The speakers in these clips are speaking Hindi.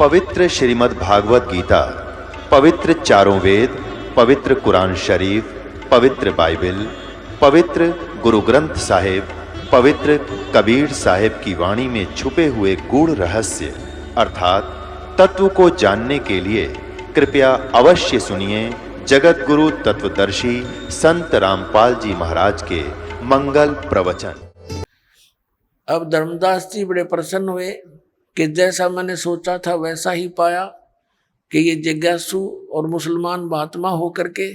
पवित्र श्रीमद् भागवत गीता, पवित्र चारों वेद, पवित्र कुरान शरीफ, पवित्र बाइबल, पवित्र गुरु ग्रंथ साहिब, पवित्र कबीर साहिब की वाणी में छुपे हुए गूढ़ रहस्य अर्थात तत्व को जानने के लिए कृपया अवश्य सुनिए जगत गुरु तत्वदर्शी संत रामपाल जी महाराज के मंगल प्रवचन। अब धर्मदास जी बड़े प्रसन्न हुए कि जैसा मैंने सोचा था वैसा ही पाया कि ये जिज्ञासु और मुसलमान महात्मा होकर के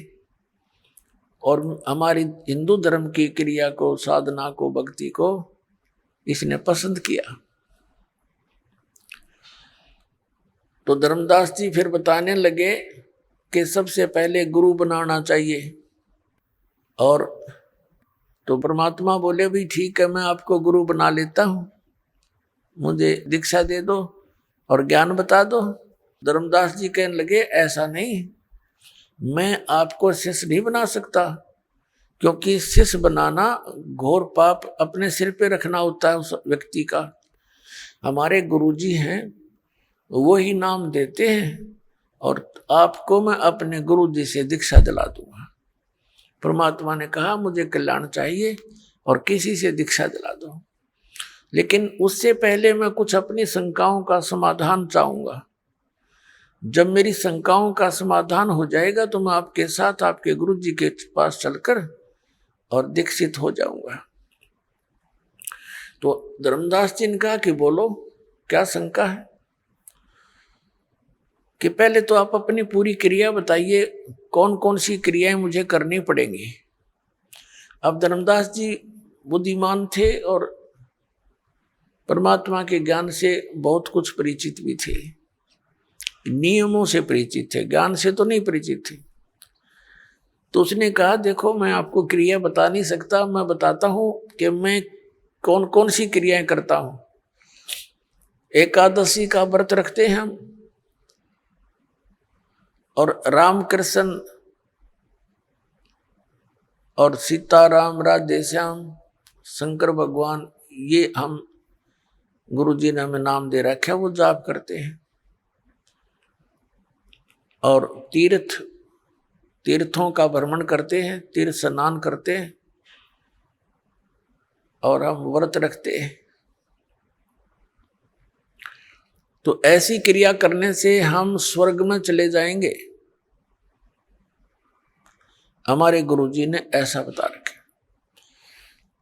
और हमारी हिंदू धर्म की क्रिया को, साधना को, भक्ति को इसने पसंद किया। तो धर्मदास जी फिर बताने लगे कि सबसे पहले गुरु बनाना चाहिए। और तो परमात्मा बोले भी ठीक है, मैं आपको गुरु बना लेता हूं, मुझे दीक्षा दे दो और ज्ञान बता दो। धर्मदास जी कहने लगे ऐसा नहीं, मैं आपको शिष्य नहीं बना सकता, क्योंकि शिष्य बनाना घोर पाप अपने सिर पे रखना होता है उस व्यक्ति का। हमारे गुरुजी हैं, वो ही नाम देते हैं और आपको मैं अपने गुरुजी से दीक्षा दिला दूंगा। परमात्मा ने कहा मुझे कल्याण चाहिए और किसी से दीक्षा दिला दो, लेकिन उससे पहले मैं कुछ अपनी शंकाओं का समाधान चाहूंगा। जब मेरी शंकाओं का समाधान हो जाएगा तो मैं आपके साथ आपके गुरुजी के पास चलकर और दीक्षित हो जाऊंगा। तो धर्मदास जी ने कहा कि बोलो क्या शंका है। कि पहले तो आप अपनी पूरी क्रिया बताइए, कौन कौन सी क्रियाएं मुझे करनी पड़ेंगी। अब धर्मदास जी बुद्धिमान थे और परमात्मा के ज्ञान से बहुत कुछ परिचित भी थे, नियमों से परिचित थे, ज्ञान से तो नहीं परिचित थे। तो उसने कहा देखो मैं आपको क्रिया बता नहीं सकता, मैं बताता हूं कि मैं कौन कौन सी क्रियाएं करता हूं। एकादशी का व्रत रखते हैं हम, और राम कृष्ण और सीताराम राधे श्याम शंकर भगवान, ये हम गुरुजी ने हमें नाम दे रखा है, वो जाप करते हैं। और तीर्थों का भ्रमण करते हैं, तीर्थ स्नान करते हैं और हम व्रत रखते हैं। तो ऐसी क्रिया करने से हम स्वर्ग में चले जाएंगे, हमारे गुरुजी ने ऐसा बता रखे।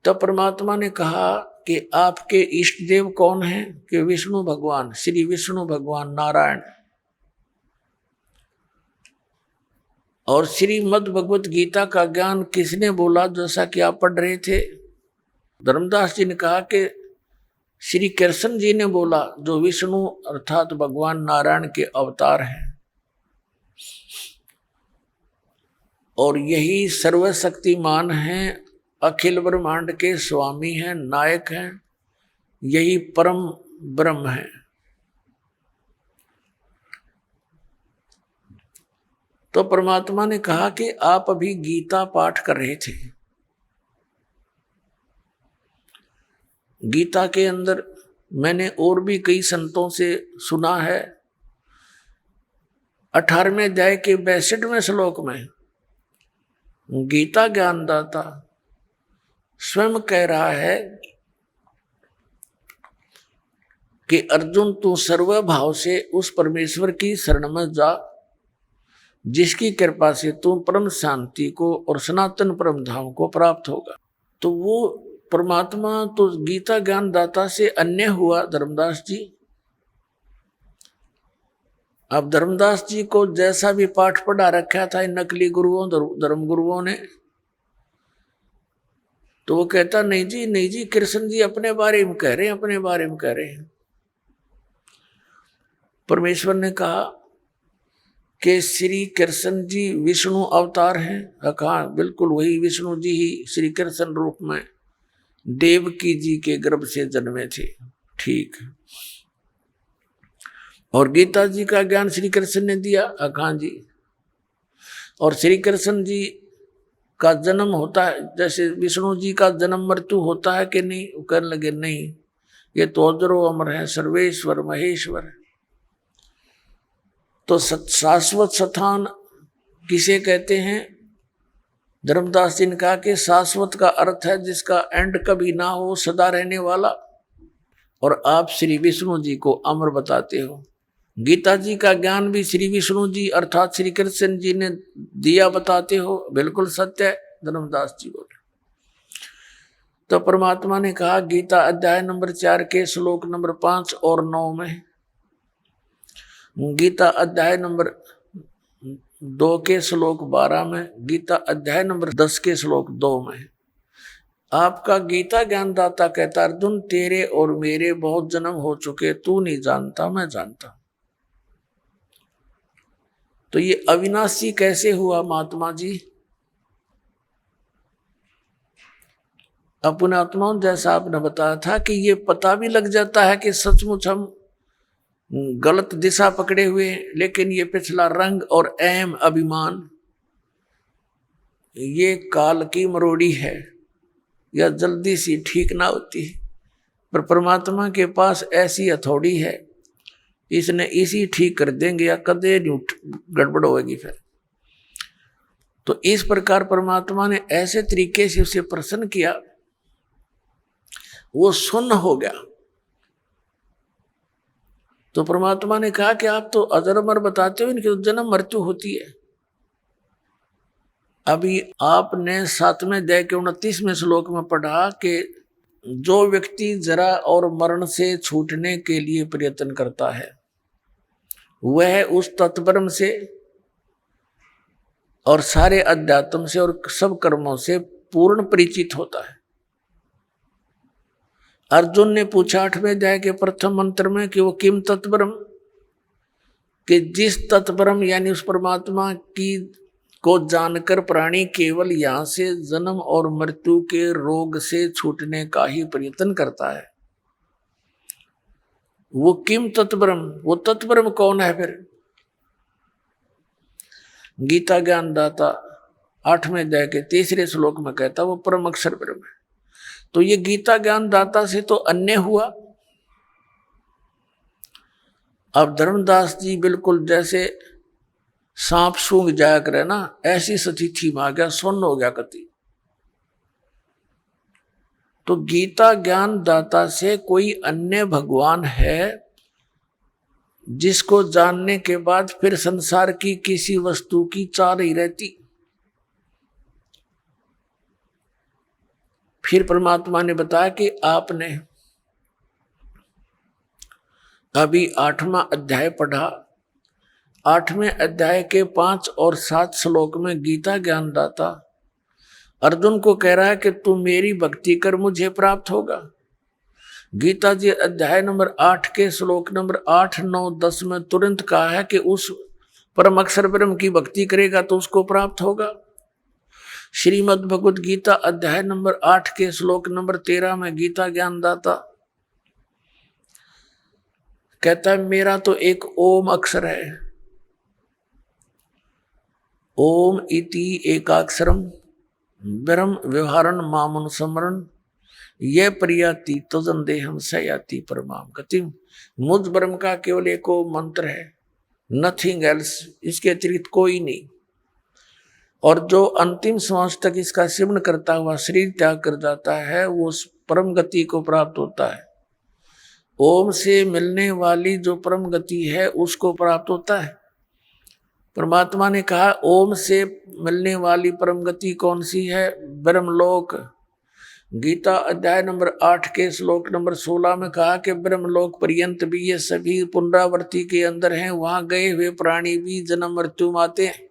तो परमात्मा ने कहा कि आपके इष्ट देव कौन हैं? कि विष्णु भगवान, श्री विष्णु भगवान नारायण। और श्रीमद् भगवत गीता का ज्ञान किसने बोला जैसा कि आप पढ़ रहे थे? धर्मदास जी ने कहा कि श्री कृष्ण जी ने बोला, जो विष्णु अर्थात भगवान नारायण के अवतार हैं और यही सर्वशक्तिमान हैं, अखिल ब्रह्मांड के स्वामी हैं, नायक हैं, यही परम ब्रह्म है। तो परमात्मा ने कहा कि आप अभी गीता पाठ कर रहे थे। गीता के अंदर मैंने और भी कई संतों से सुना है, 18वें अध्याय के 62वें श्लोक में गीता ज्ञानदाता स्वयं कह रहा है कि अर्जुन तू सर्वभाव से उस परमेश्वर की शरण में जा जिसकी कृपा से तू परम शांति को और सनातन परम धाम को प्राप्त होगा। तो वो परमात्मा तो गीता ज्ञानदाता से अन्य हुआ धर्मदास जी। अब धर्मदास जी को जैसा भी पाठ पढ़ा रखा था इन नकली गुरुओं, धर्म गुरुओं ने, तो वो कहता नहीं जी, नहीं जी, कृष्ण जी अपने बारे में कह रहे हैं, अपने बारे में कह रहे हैं। परमेश्वर ने कहा कि श्री कृष्ण जी विष्णु अवतार हैं। कहा बिल्कुल वही विष्णु जी ही श्री कृष्ण रूप में देवकी जी के गर्भ से जन्मे थे। ठीक। और गीता जी का ज्ञान श्री कृष्ण ने दिया। कहा जी। और श्री कृष्ण जी का जन्म होता है जैसे विष्णु जी का जन्म मृत्यु होता है कि नहीं? वो कहने लगे नहीं, ये तो अजरो अमर है, सर्वेश्वर महेश्वर। तो शाश्वत स्थान किसे कहते हैं? धर्मदास जी ने कहा कि शाश्वत का अर्थ है जिसका एंड कभी ना हो, सदा रहने वाला। और आप श्री विष्णु जी को अमर बताते हो। गीता जी का ज्ञान भी श्री विष्णु जी अर्थात श्री कृष्ण जी ने दिया बताते हो, बिल्कुल सत्य है। धर्मदास जी बोले तो परमात्मा ने कहा गीता अध्याय नंबर 4 के श्लोक नंबर 5 और 9 में, गीता अध्याय नंबर 2 के श्लोक 12 में, गीता अध्याय नंबर 10 के श्लोक 2 में आपका गीता ज्ञानदाता कहता अर्जुन तेरे और मेरे बहुत जन्म हो चुके, तू नहीं जानता मैं जानता। तो ये अविनाशी कैसे हुआ महात्मा जी? अपने आत्माओं जैसा आपने बताया था कि ये पता भी लग जाता है कि सचमुच हम गलत दिशा पकड़े हुए, लेकिन ये पिछला रंग और एम अभिमान ये काल की मरोड़ी है, या जल्दी सी ठीक ना होती। पर परमात्मा के पास ऐसी हथौड़ी है, इसने इसी ठीक कर देंगे या कदे नहीं गड़बड़ होगी फिर। तो इस प्रकार परमात्मा ने ऐसे तरीके से उसे प्रसन्न किया, वो सुन्न हो गया। तो परमात्मा ने कहा कि आप तो अजर अमर बताते हो, इनकी तो जन्म मृत्यु होती है। अभी आपने 7वें अध्याय के 29वें श्लोक में पढ़ा कि जो व्यक्ति जरा और मरण से छूटने के लिए प्रयत्न करता है वह उस तत्परम से और सारे अध्यात्म से और सब कर्मों से पूर्ण परिचित होता है। अर्जुन ने पूछा 8वें अध्याय के प्रथम मंत्र में कि वो किम तत्परम, कि जिस तत्परम यानी उस परमात्मा की को जानकर प्राणी केवल यहां से जन्म और मृत्यु के रोग से छूटने का ही प्रयत्न करता है, वो किम तत्परम, वो तत्परम कौन है? फिर गीता ज्ञानदाता 8वें अध्याय के 3रे श्लोक में कहता वो परम अक्षर ब्रह्म है। तो ये गीता ज्ञानदाता से तो अन्य हुआ। अब धर्मदास जी बिल्कुल जैसे सांप सूंघ जाया करे ना, ऐसी स्थिति में आ गया, सुन्न हो गया कति। तो गीता ज्ञान दाता से कोई अन्य भगवान है जिसको जानने के बाद फिर संसार की किसी वस्तु की चाह नहीं रहती। फिर परमात्मा ने बताया कि आपने अभी 8वां अध्याय पढ़ा, 8वें अध्याय के 5 और 7 श्लोक में गीता ज्ञानदाता अर्जुन को कह रहा है कि तू मेरी भक्ति कर, मुझे प्राप्त होगा। गीता जी अध्याय नंबर 8 के श्लोक नंबर 8, 9, 10 में तुरंत कहा है कि उस परम अक्षर ब्रह्म की भक्ति करेगा तो उसको प्राप्त होगा। श्रीमद् भगवद गीता अध्याय नंबर 8 के श्लोक नंबर 13 में गीता ज्ञानदाता कहता है मेरा तो एक ओम अक्षर है, ओम इति एकाक्षरम ब्रह्म व्यवहारण मामन स्मरण ये प्रियाति तजन देहम सयाति परमाम गति। मुझ ब्रह्म का केवल एक मंत्र है, नथिंग एल्स, इसके अतिरिक्त कोई नहीं। और जो अंतिम श्वास तक इसका सेवन करता हुआ शरीर त्याग कर जाता है वो उस परम गति को प्राप्त होता है। ओम से मिलने वाली जो परम गति है उसको प्राप्त होता है। परमात्मा ने कहा ओम से मिलने वाली परम गति कौन सी है? ब्रह्मलोक। गीता अध्याय नंबर 8 के श्लोक नंबर 16 में कहा कि ब्रह्मलोक पर्यंत भी ये सभी पुनरावृत्ति के अंदर हैं, वहां गए हुए प्राणी भी जन्म मृत्यु माते हैं।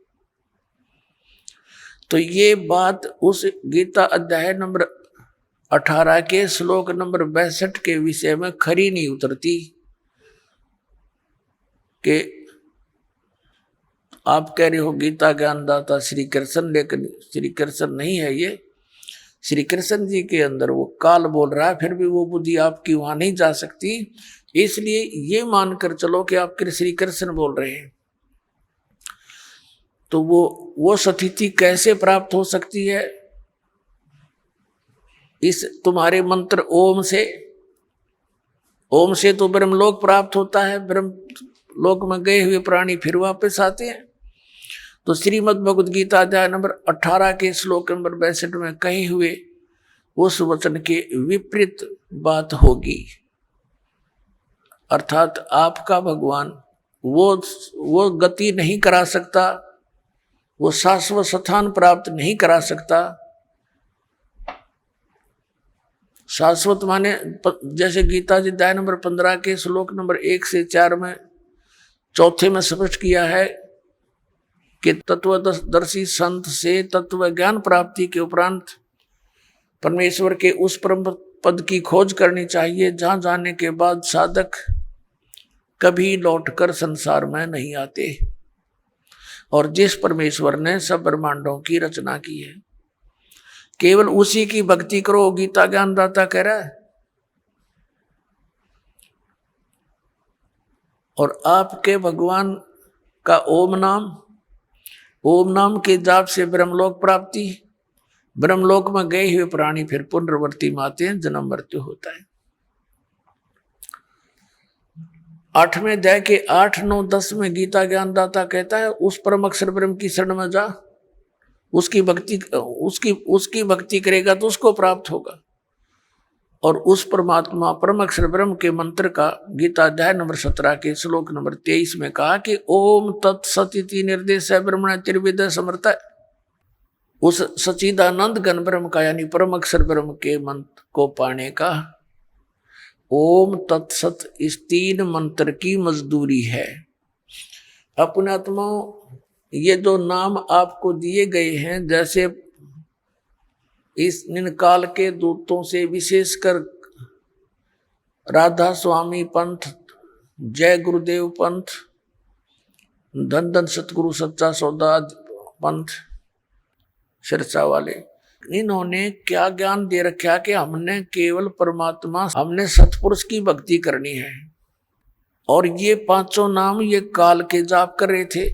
तो ये बात उस गीता अध्याय नंबर 18 के श्लोक नंबर 62 के विषय में खरी नहीं उतरती कि आप कह रहे हो गीता ज्ञानदाता श्री कृष्ण, लेकिन श्री कृष्ण नहीं है ये। श्री कृष्ण जी के अंदर वो काल बोल रहा है, फिर भी वो बुद्धि आपकी वहां नहीं जा सकती। इसलिए ये मानकर चलो कि आप श्री कृष्ण बोल रहे हैं। तो वो स्थिति कैसे प्राप्त हो सकती है? इस तुम्हारे मंत्र ओम से तो ब्रह्मलोक प्राप्त होता है, ब्रह्म लोक में गए हुए प्राणी फिर वापस आते हैं। तो श्रीमद् भगवद गीता अध्याय नंबर 18 के श्लोक नंबर 62 में कहे हुए उस वचन के विपरीत बात होगी, अर्थात आपका भगवान वो गति नहीं करा सकता, वो शाश्वत स्थान प्राप्त नहीं करा सकता। शाश्वत माने जैसे गीता जी अध्याय नंबर 15 के श्लोक नंबर 1 से 4 में चौथे में स्पष्ट किया है कि तत्वदर्शी संत से तत्व ज्ञान प्राप्ति के उपरांत परमेश्वर के उस परम पद की खोज करनी चाहिए जहां जाने के बाद साधक कभी लौटकर संसार में नहीं आते, और जिस परमेश्वर ने सब ब्रह्मांडों की रचना की है केवल उसी की भक्ति करो, गीता ज्ञानदाता कह रहा है। और आपके भगवान का ओम नाम के जाप से ब्रह्मलोक प्राप्ति, ब्रह्मलोक में गए हुए प्राणी फिर पुनर्वर्ती में आते हैं, जन्म मृत्यु होता है। 8वें अध्याय के 8, 9, 10 में गीता ज्ञानदाता कहता है उस परम अक्षर ब्रह्म की शरण में जा, उसकी भक्ति करेगा तो उसको प्राप्त होगा। और उस परमात्मा परम अक्षर ब्रह्म के मंत्र का गीता अध्याय नंबर 17 के श्लोक नंबर 23 में कहा कि ओम तत्सत इति निर्देश ब्रह्मण त्रिविद समर्थ, उस सच्चिदानंद घन ब्रह्म का यानी परम अक्षर ब्रह्म के मंत्र को पाने का ओम तत्सत इस 3 मंत्र की मजदूरी है। अपने आत्माओं, ये जो नाम आपको दिए गए हैं, जैसे इस निकाल के दूतों से विशेषकर राधा स्वामी पंथ, जय गुरुदेव पंथ, धन धन सतगुरु सच्चा सौदा पंथ, सिरसा वाले, इन्होंने क्या ज्ञान दे रखा कि हमने केवल परमात्मा, हमने सतपुरुष की भक्ति करनी है। और ये 5 नाम ये काल के जाप कर रहे थे,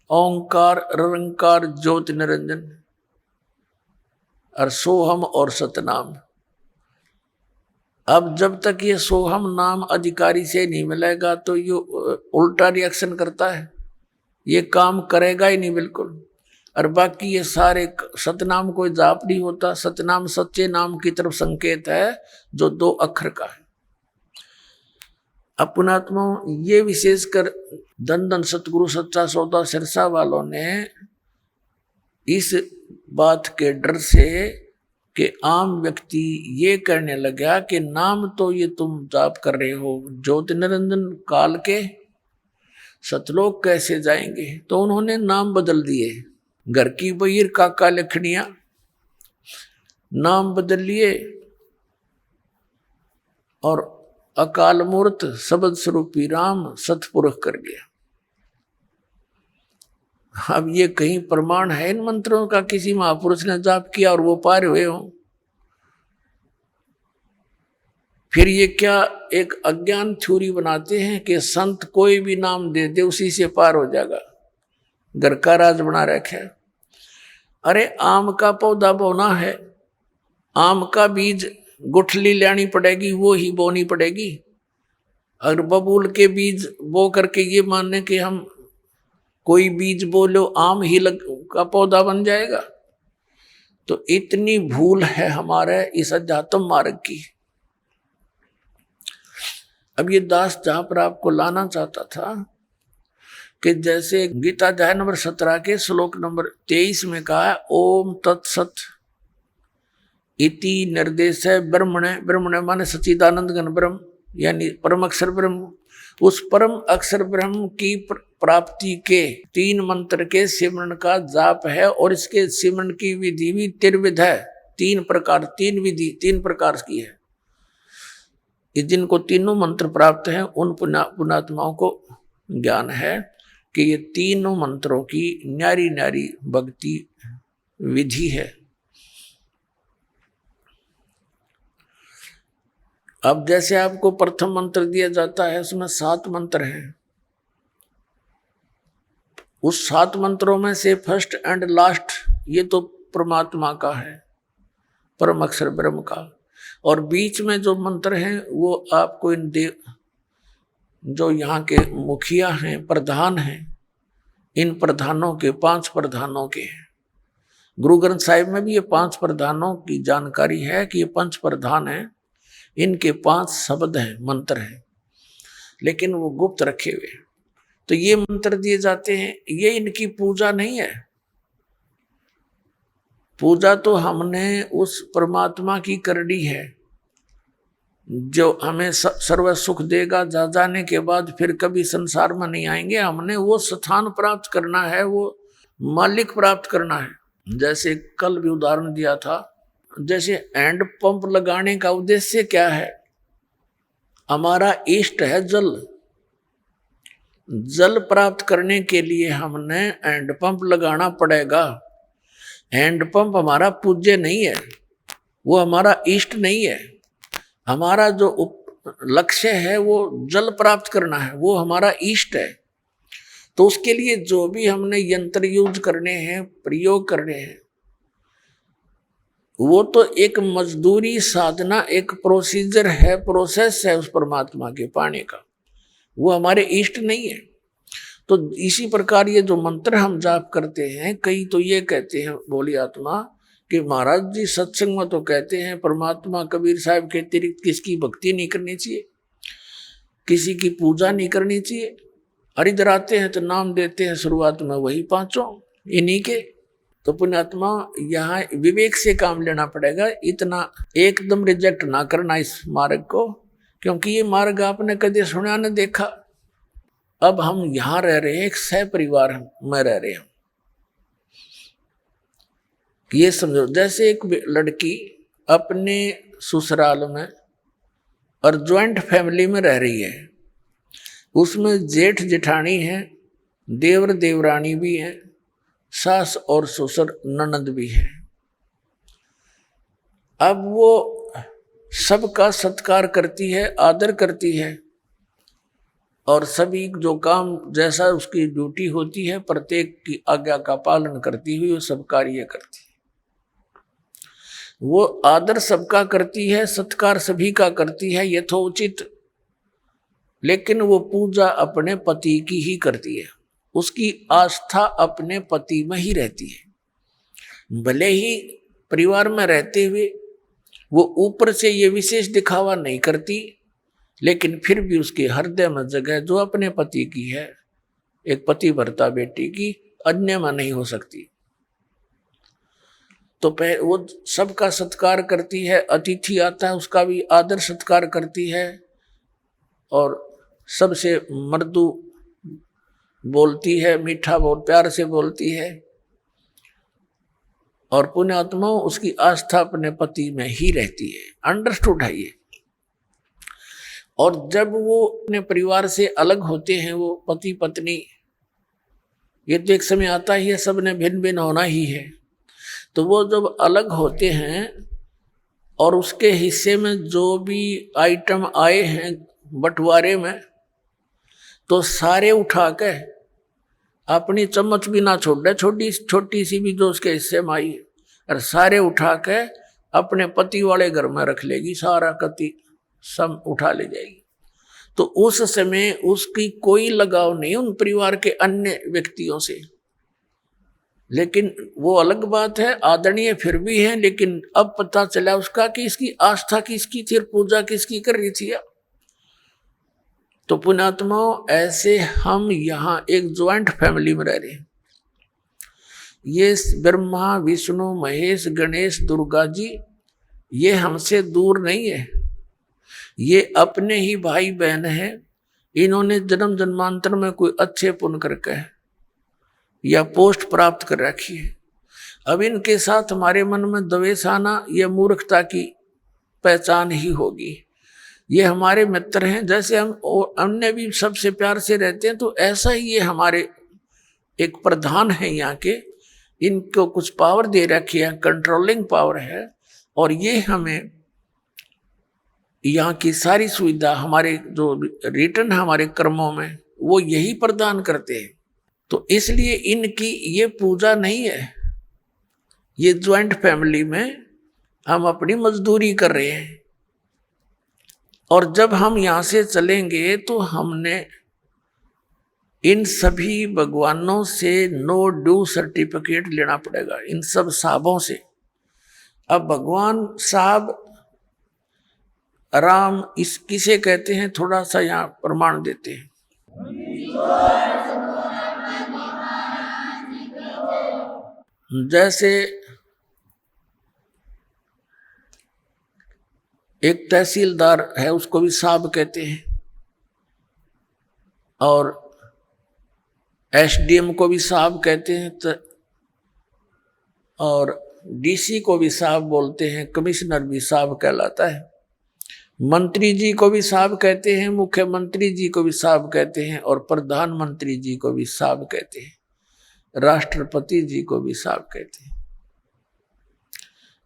ओंकार, निरंकार, ज्योति निरंजन और सोहम और सतनाम। अब जब तक ये सोहम नाम अधिकारी से नहीं मिलेगा तो ये उल्टा रिएक्शन करता है, ये काम करेगा ही नहीं बिल्कुल। और बाकी ये सारे सतनाम कोई जाप नहीं होता, सतनाम सच्चे नाम की तरफ संकेत है जो 2 अक्षर का है। अपनात्मा, ये विशेषकर धन धन सतगुरु सच्चा सौदा सिरसा वालों ने इस बात के डर से कि आम व्यक्ति ये करने लगा कि नाम तो ये तुम जाप कर रहे हो ज्योति निरंजन काल के, सतलोक कैसे जाएंगे, तो उन्होंने नाम बदल दिए। घर की बहीर काका लखनिया नाम बदल लिए और अकाल मूर्त शब्द स्वरूपी राम सतपुरुष कर गया। अब ये कहीं प्रमाण है इन मंत्रों का किसी महापुरुष ने जाप किया और वो पार हुए हो? फिर ये क्या एक अज्ञान थ्योरी बनाते हैं कि संत कोई भी नाम दे दे उसी से पार हो जाएगा, घर का राज बना रखा है। अरे आम का पौधा बोना है, आम का बीज गुठली लेनी पड़ेगी, वो ही बोनी पड़ेगी। अगर बबूल के बीज बो करके ये मानने कि हम कोई बीज बोलो आम ही का पौधा बन जाएगा, तो इतनी भूल है हमारे इस अध्यात्म मार्ग की। अब ये दास जहां पर आपको लाना चाहता था कि जैसे गीता अध्याय नंबर 17 के श्लोक नंबर 23 में कहा है ओम तत्सत इति निर्देश है ब्रह्मणे, ब्रह्मणे माने सच्चिदानंद घन ब्रह्म यानी परम अक्षर ब्रह्म। उस परम अक्षर ब्रह्म की प्राप्ति के 3 मंत्र के सिमरन का जाप है, और इसके सिमरन की विधि भी त्रिविध है, 3 प्रकार, 3 विधि 3 प्रकार की है। जिनको तीनों मंत्र प्राप्त हैं उन पुण्यात्माओं को ज्ञान है कि ये तीनों मंत्रों की न्यारी न्यारी भक्ति विधि है। अब जैसे आपको प्रथम मंत्र दिया जाता है उसमें 7 मंत्र हैं, उस 7 मंत्रों में से फर्स्ट एंड लास्ट ये तो परमात्मा का है, परम अक्षर ब्रह्म का, और बीच में जो मंत्र हैं वो आपको इन जो यहाँ के मुखिया हैं, प्रधान हैं, इन प्रधानों के 5 प्रधानों के हैं। गुरु ग्रंथ साहिब में भी ये 5 प्रधानों की जानकारी है कि ये 5 प्रधान हैं, इनके 5 शब्द हैं, मंत्र हैं, लेकिन वो गुप्त रखे हुए हैं। तो ये मंत्र दिए जाते हैं, ये इनकी पूजा नहीं है। पूजा तो हमने उस परमात्मा की करनी है जो हमें सर्व सुख देगा, जा जाने के बाद फिर कभी संसार में नहीं आएंगे। हमने वो स्थान प्राप्त करना है, वो मालिक प्राप्त करना है। जैसे कल भी उदाहरण दिया था, जैसे हैंड पंप लगाने का उद्देश्य क्या है? हमारा इष्ट है जल। जल प्राप्त करने के लिए हमने हैंड पंप लगाना पड़ेगा। हैंड पंप हमारा पूज्य नहीं है, वो हमारा इष्ट नहीं है। हमारा जो लक्ष्य है वो जल प्राप्त करना है, वो हमारा इष्ट है। तो उसके लिए जो भी हमने यंत्र यूज करने हैं, प्रयोग करने हैं, वो तो एक मजदूरी साधना, एक प्रोसीजर है, प्रोसेस है उस परमात्मा के पाने का, वो हमारे इष्ट नहीं है। तो इसी प्रकार ये जो मंत्र हम जाप करते हैं, कई तो ये कहते हैं बोली आत्मा कि महाराज जी सत्संग में तो कहते हैं परमात्मा कबीर साहब के अतिरिक्त किसकी भक्ति नहीं करनी चाहिए, किसी की पूजा नहीं करनी चाहिए। और इधर आते हैं तो नाम देते हैं शुरुआत में वही 5 इन्हीं के। तो पुण्यात्मा यहाँ विवेक से काम लेना पड़ेगा, इतना एकदम रिजेक्ट ना करना इस मार्ग को, क्योंकि ये मार्ग आपने कभी सुना न देखा। अब हम यहाँ रह रहे हैं, एक सह परिवार में रह रहे हैं। ये समझो जैसे एक लड़की अपने ससुराल में और ज्वाइंट फैमिली में रह रही है, उसमें जेठ जेठानी है, देवर देवरानी भी है, सास और ससुर ननद भी है। अब वो सबका सत्कार करती है, आदर करती है, और सभी जो काम जैसा उसकी ड्यूटी होती है प्रत्येक की आज्ञा का पालन करती हुई वो सब कार्य करती है। वो आदर सबका करती है, सत्कार सभी का करती है यथोचित, लेकिन वो पूजा अपने पति की ही करती है। उसकी आस्था अपने पति में ही रहती है। भले ही परिवार में रहते हुए वो ऊपर से ये विशेष दिखावा नहीं करती, लेकिन फिर भी उसके हृदय में जगह जो अपने पति की है, एक पति भरता बेटी की, अन्य में नहीं हो सकती। तो वो सबका सत्कार करती है, अतिथि आता है उसका भी आदर सत्कार करती है, और सबसे मृदु बोलती है, मीठा बहुत प्यार से बोलती है, और पुण्यात्मा उसकी आस्था अपने पति में ही रहती है। अंडरस्टूड है ये। और जब वो अपने परिवार से अलग होते हैं, वो पति पत्नी, ये तो एक समय आता ही है, सबने भिन्न भिन्न होना ही है। तो वो जब अलग होते हैं और उसके हिस्से में जो भी आइटम आए हैं बंटवारे में, तो सारे उठा के अपनी चम्मच भी ना छोड़ दे, छोटी सी भी जो उसके हिस्से में आई है, और सारे उठा के अपने पति वाले घर में रख लेगी, सारा कति सब उठा ले जाएगी। तो उस समय उसकी कोई लगाव नहीं उन परिवार के अन्य व्यक्तियों से। लेकिन वो अलग बात है, आदरणीय फिर भी है, लेकिन अब पता चला उसका कि इसकी आस्था किसकी थी और पूजा किसकी कर रही थी। तो पुण्यात्माओं, ऐसे हम यहाँ एक ज्वाइंट फैमिली में रह रहे हैं। ये ब्रह्मा विष्णु महेश गणेश दुर्गा जी ये हमसे दूर नहीं है, ये अपने ही भाई बहन हैं। इन्होंने जन्म जन्मांतर में कोई अच्छे पुण्य करके या पोस्ट प्राप्त कर रखी है। अब इनके साथ हमारे मन में द्वेष आना यह मूर्खता की पहचान ही होगी। ये हमारे मित्र हैं, जैसे हम अन्य भी सबसे प्यार से रहते हैं, तो ऐसा ही ये हमारे एक प्रधान है यहाँ के। इनको कुछ पावर दे रखी है, कंट्रोलिंग पावर है, और ये हमें यहाँ की सारी सुविधा, हमारे जो रिटर्न हमारे कर्मों में, वो यही प्रदान करते हैं। तो इसलिए इनकी ये पूजा नहीं है। ये ज्वाइंट फैमिली में हम अपनी मजदूरी कर रहे हैं। और जब हम यहाँ से चलेंगे तो हमने इन सभी भगवानों से नो ड्यू सर्टिफिकेट लेना पड़ेगा, इन सब साहबों से। अब भगवान साहब राम इस किसे कहते हैं, थोड़ा सा यहाँ प्रमाण देते हैं। जैसे एक तहसीलदार है, उसको भी साहब कहते हैं, और एसडीएम को भी साहब कहते हैं, और डीसी को भी साहब बोलते हैं, कमिश्नर भी साहब कहलाता है, मंत्री जी को भी साहब कहते हैं, मुख्यमंत्री जी को भी साहब कहते हैं, और प्रधानमंत्री जी को भी साहब कहते हैं, राष्ट्रपति जी को भी साहब कहते हैं।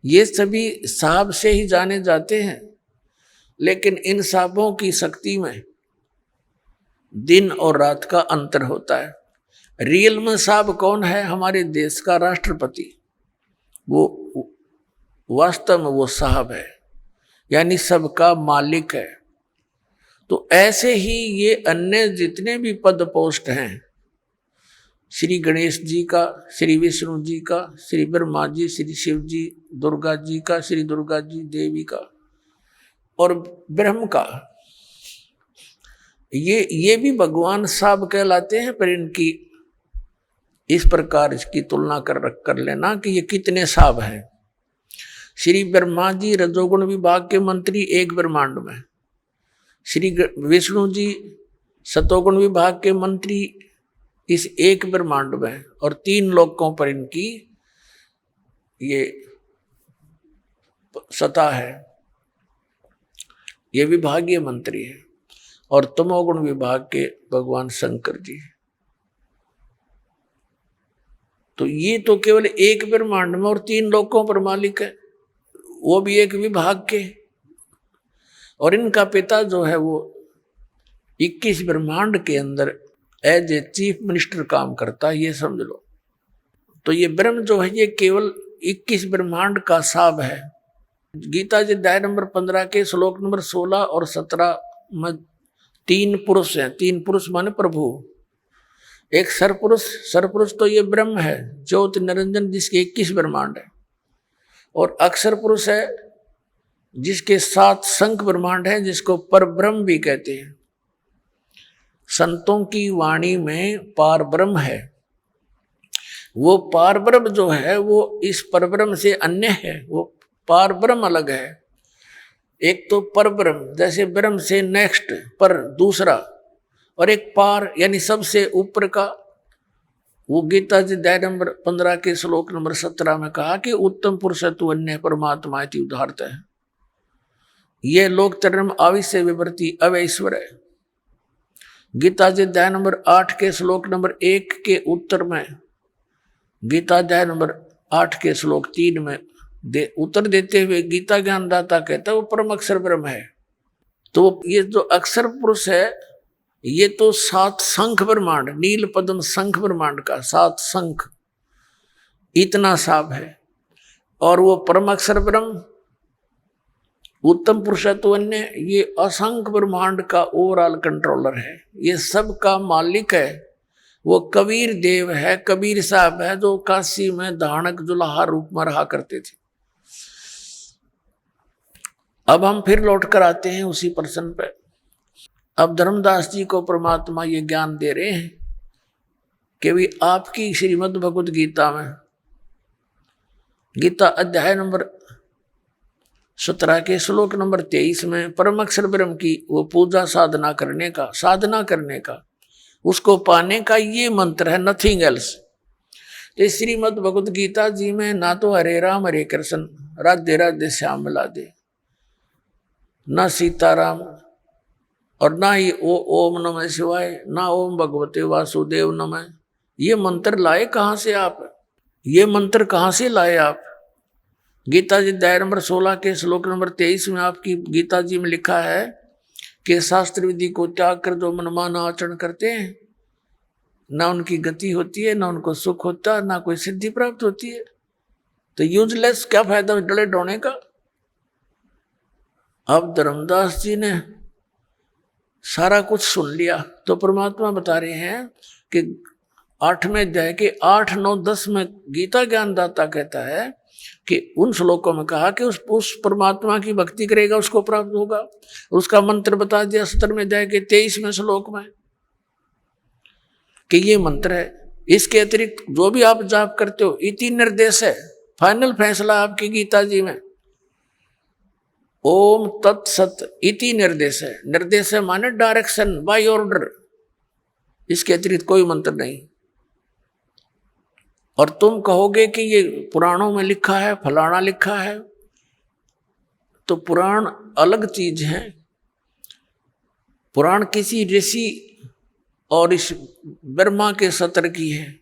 ये सभी साहब से ही जाने जाते हैं। लेकिन इन साहबों की शक्ति में दिन और रात का अंतर होता है। रियल में साहब कौन है? हमारे देश का राष्ट्रपति, वो वास्तव में वो साहब है, यानी सबका मालिक है। तो ऐसे ही ये अन्य जितने भी पद पोस्ट हैं, श्री गणेश जी का, श्री विष्णु जी का, श्री ब्रह्मा जी, श्री शिव जी, दुर्गा जी का, श्री दुर्गा जी देवी का, और ब्रह्म का, ये भी भगवान साहब कहलाते हैं। पर इनकी इस प्रकार इसकी तुलना कर लेना कि ये कितने साहब हैं। श्री ब्रह्मा जी रजोगुण विभाग के मंत्री एक ब्रह्मांड में, श्री विष्णु जी सतोगुण विभाग के मंत्री इस एक ब्रह्मांड में, और 3 लोकों पर इनकी ये सत्ता है। ये विभागीय मंत्री है। और तमोगुण विभाग के भगवान शंकर जी। तो ये तो केवल एक ब्रह्मांड में और 3 लोकों पर मालिक है, वो भी एक विभाग के। और इनका पिता जो है वो 21 ब्रह्मांड के अंदर एज ए चीफ मिनिस्टर काम करता है, ये समझ लो। तो ये ब्रह्म जो है ये केवल 21 ब्रह्मांड का साहब है। गीता जी अध्याय नंबर 15 के श्लोक नंबर 16 और 17 में 3 पुरुष हैं। 3 पुरुष माने प्रभु। एक सरपुरुष तो ये ब्रह्म है, ज्योति निरंजन, जिसके 21 ब्रह्मांड है। और अक्षर पुरुष है जिसके 7 शंख ब्रह्मांड है, जिसको परब्रह्म भी कहते हैं। संतों की वाणी में पार ब्रह्म है। वो पार ब्रह्म जो है वो इस परब्रह्म से अन्य है, वो पार ब्रह्म अलग है। एक तो परब्रह्म, जैसे ब्रह्म से नेक्स्ट पर दूसरा, और एक पार यानी सबसे ऊपर का। वो गीता जी अध्याय नंबर 15 के श्लोक नंबर 17 में कहा कि उत्तम पुरुष तु अन्य परमात्मा इति उदाहरत है। ये लोक तरम आविश्य विवर्ती अवैश्वर है। गीता जी अध्याय नंबर 8 के श्लोक नंबर 1 के उत्तर में, गीता अध्याय नंबर 8 के श्लोक 3 में उत्तर देते हुए गीता ज्ञानदाता कहता है वो परम अक्षर ब्रह्म है। तो ये जो अक्षर पुरुष है ये तो 7 शंख ब्रह्मांड, नील पद्म शंख ब्रह्मांड का 7 शंख, इतना साफ है। और वो परम अक्षर ब्रह्म उत्तम पुरुषत्व अन्य, ये असंख्य ब्रह्मांड का ओवरऑल कंट्रोलर है, ये सब का मालिक है। वो कबीर देव है, कबीर साहब है, जो काशी में धानक जुलाहा रूप में रहा करते थे। अब हम फिर लौट कर आते हैं उसी प्रश्न पे। अब धर्मदास जी को परमात्मा ये ज्ञान दे रहे हैं कि भी आपकी श्रीमद् भगवद गीता में, गीता अध्याय नंबर 17 के श्लोक नंबर 23 में परम अक्षर ब्रह्म की वो पूजा साधना करने का उसको पाने का ये मंत्र है, नथिंग एल्स। तो श्रीमद् भगवद गीता जी में ना तो हरे राम हरे कृष्ण राधे राधे श्याम मिला दे, ना सीताराम, और ना ही ओम नमः शिवाय, ना ओम भगवते वासुदेव नमः। ये मंत्र लाए कहाँ से आप? ये मंत्र कहाँ से लाए आप? गीता जी अध्याय नंबर 16 के श्लोक नंबर 23 में आपकी गीता जी में लिखा है कि शास्त्र विधि को त्याग कर जो मनमाना आचरण करते हैं, ना उनकी गति होती है, ना उनको सुख होता है, ना कोई सिद्धि प्राप्त होती है। तो यूजलेस, क्या फायदा डले डोने का? अब धर्मदास जी ने सारा कुछ सुन लिया, तो परमात्मा बता रहे हैं कि 8वें अध्याय के 8, 9, 10 में गीता ज्ञानदाता कहता है कि उन श्लोकों में कहा कि उस परमात्मा की भक्ति करेगा उसको प्राप्त होगा। उसका मंत्र बता दिया 17वें अध्याय के 23वें श्लोक में कि ये मंत्र है। इसके अतिरिक्त जो भी आप जाप करते हो, इति निर्देश है, फाइनल फैसला आपकी गीता जी में ओम तत्सत इति निर्देश है। निर्देश है माने डायरेक्शन, बाय ऑर्डर, इसके अतिरिक्त कोई मंत्र नहीं। और तुम कहोगे कि ये पुराणों में लिखा है, फलाना लिखा है, तो पुराण अलग चीज है। पुराण किसी ऋषि और इस ब्रह्मा के सत्र की है,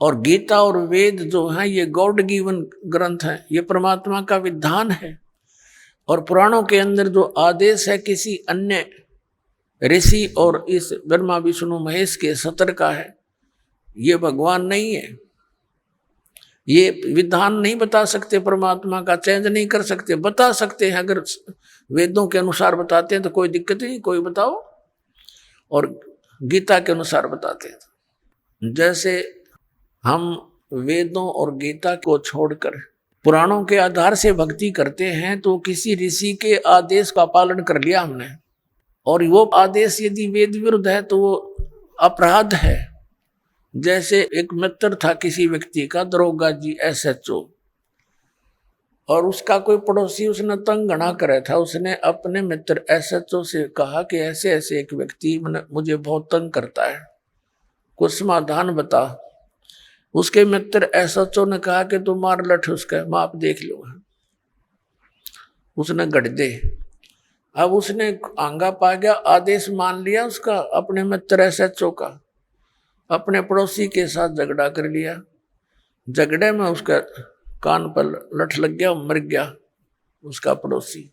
और गीता और वेद जो है ये गॉड गिवन ग्रंथ है, ये परमात्मा का विधान है। और पुराणों के अंदर जो आदेश है किसी अन्य ऋषि और इस ब्रह्मा विष्णु महेश के सत्र का है, ये भगवान नहीं है। ये विधान नहीं बता सकते, परमात्मा का चेंज नहीं कर सकते। बता सकते हैं अगर वेदों के अनुसार बताते हैं तो कोई दिक्कत नहीं, कोई बताओ, और गीता के अनुसार बताते हैं। जैसे हम वेदों और गीता को छोड़कर पुराणों के आधार से भक्ति करते हैं तो किसी ऋषि के आदेश का पालन कर लिया हमने, और वो आदेश यदि वेद विरुद्ध है तो वो अपराध है। जैसे एक मित्र था किसी व्यक्ति का, दरोगा जी SHO, और उसका कोई पड़ोसी उसने तंग घना करे था। उसने अपने मित्र SHO से कहा कि ऐसे ऐसे एक व्यक्ति मुझे बहुत तंग करता है, कुछ समाधान बता। उसके मित्र SHO ने कहा कि तू मार लठ उसका, माप देख लो। उसने गढ़ दे। अब उसने आंगा पा गया, आदेश मान लिया उसका, अपने मित्र SHO का, अपने पड़ोसी के साथ झगड़ा कर लिया। झगड़े में उसका कान पर लठ लग गया, मर गया उसका पड़ोसी।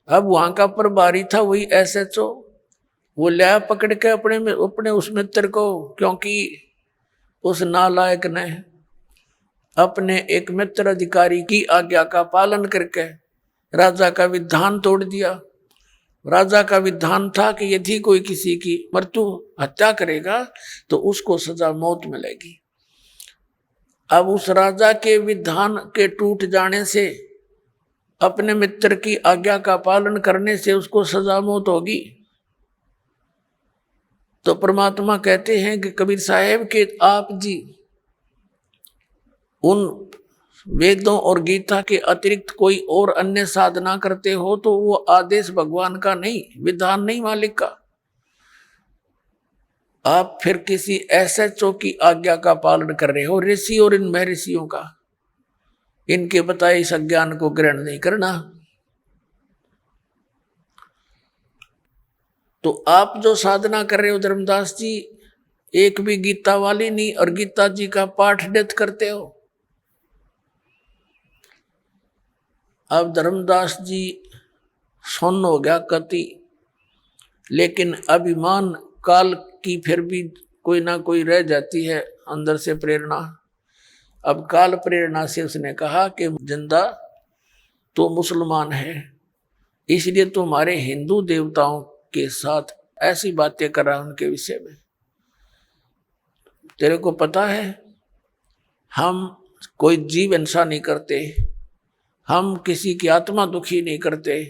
अब वहां का प्रभारी था वही SHO, वो लिया पकड़ के अपने उस मित्र को, क्योंकि उस नालायक ने अपने एक मित्र अधिकारी की आज्ञा का पालन करके राजा का विधान तोड़ दिया। राजा का विधान था कि यदि कोई किसी की मृत्यु हत्या करेगा तो उसको सजा मौत मिलेगी। अब उस राजा के विधान के टूट जाने से, अपने मित्र की आज्ञा का पालन करने से उसको सजा मौत होगी। तो परमात्मा कहते हैं कि कबीर साहेब के आप जी उन वेदों और गीता के अतिरिक्त कोई और अन्य साधना करते हो तो वो आदेश भगवान का नहीं, विधान नहीं मालिक का। आप फिर किसी SHO की आज्ञा का पालन कर रहे हो, ऋषि और इन महर्षियों का, इनके बताए इस अज्ञान को ग्रहण नहीं करना। तो आप जो साधना कर रहे हो धर्मदास जी, एक भी गीता वाली नहीं, और गीता जी का पाठ नित्य करते हो। अब धर्मदास जी सुन्न हो गया कति, लेकिन अभिमान काल की फिर भी कोई ना कोई रह जाती है अंदर से प्रेरणा। अब काल प्रेरणा से उसने कहा कि जिंदा तो मुसलमान है, इसलिए तुम्हारे हिंदू देवताओं के साथ ऐसी बातें कर रहा उनके विषय में। तेरे को पता है हम कोई जीव हिंसा नहीं करते, हम किसी की आत्मा दुखी नहीं करते,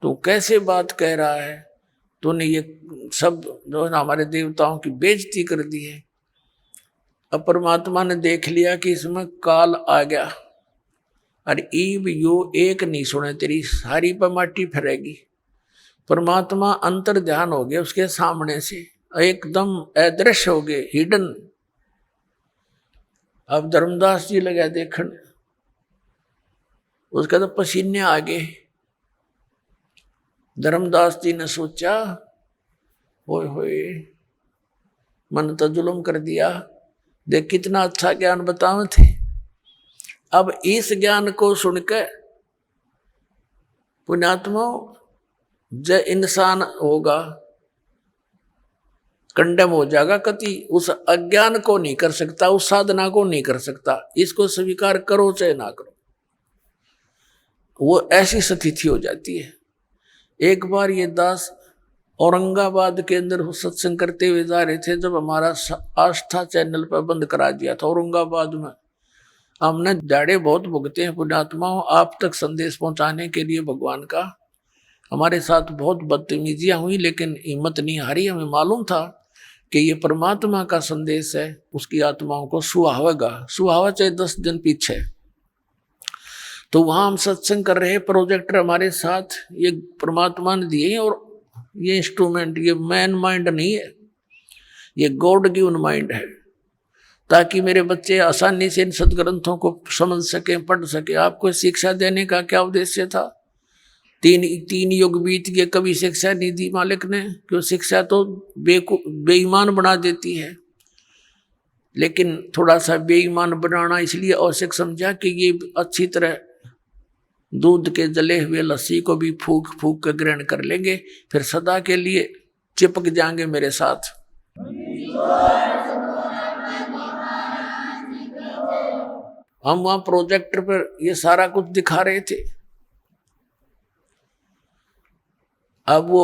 तू कैसे बात कह रहा है? तूने ये सब जो है ना हमारे देवताओं की बेइज्जती कर दी है। अब परमात्मा ने देख लिया कि इसमें काल आ गया, और ईब यो एक नहीं सुने तेरी सारी पर माटी फिरेगी। परमात्मा अंतर ध्यान हो गया उसके सामने से, एकदम अदृश्य हो गए, हिडन। अब धर्मदास जी लगा देखने, उसका तो पसीने आ गए। धर्मदास जी ने सोचा, होए होए मन तो जुल्म कर दिया, देख कितना अच्छा ज्ञान बतावे थे। अब इस ज्ञान को सुनकर पुण्यात्मा जय इंसान होगा, कंडेम हो जाएगा कति, उस अज्ञान को नहीं कर सकता, उस साधना को नहीं कर सकता। इसको स्वीकार करो चाहे ना करो। वो ऐसी स्थिति हो जाती है। एक बार ये दास औरंगाबाद के अंदर सत्संग करते हुए जा रहे थे, जब हमारा आस्था चैनल पर बंद करा दिया था औरंगाबाद में। हमने जाड़े बहुत भुगते हैं पुण्यात्माओं, आप तक संदेश पहुंचाने के लिए भगवान का। हमारे साथ बहुत बदतमीजियां हुई, लेकिन हिम्मत नहीं हारी। हमें मालूम था कि ये परमात्मा का संदेश है, उसकी आत्माओं को सुहावेगा, सुहावा चाहे 10 दिन पीछे। तो वहां हम सत्संग कर रहे, प्रोजेक्टर हमारे साथ, ये परमात्मा ने दिए हैं, और ये इंस्ट्रूमेंट, ये मैन माइंड नहीं है, ये गॉड गिवन माइंड है, ताकि मेरे बच्चे आसानी से इन सदग्रंथों को समझ सके, पढ़ सके। आपको शिक्षा देने का क्या उद्देश्य था? तीन युग बीत गए, कभी शिक्षा नहीं दी मालिक ने, क्यों? शिक्षा तो बेईमान बना देती है, लेकिन थोड़ा सा बेईमान बनाना इसलिए आवश्यक समझा कि ये अच्छी तरह दूध के जले हुए लस्सी को भी फूक फूक कर ग्रहण कर लेंगे, फिर सदा के लिए चिपक जाएंगे मेरे साथ। हम वहां प्रोजेक्टर पर ये सारा कुछ दिखा रहे थे। अब वो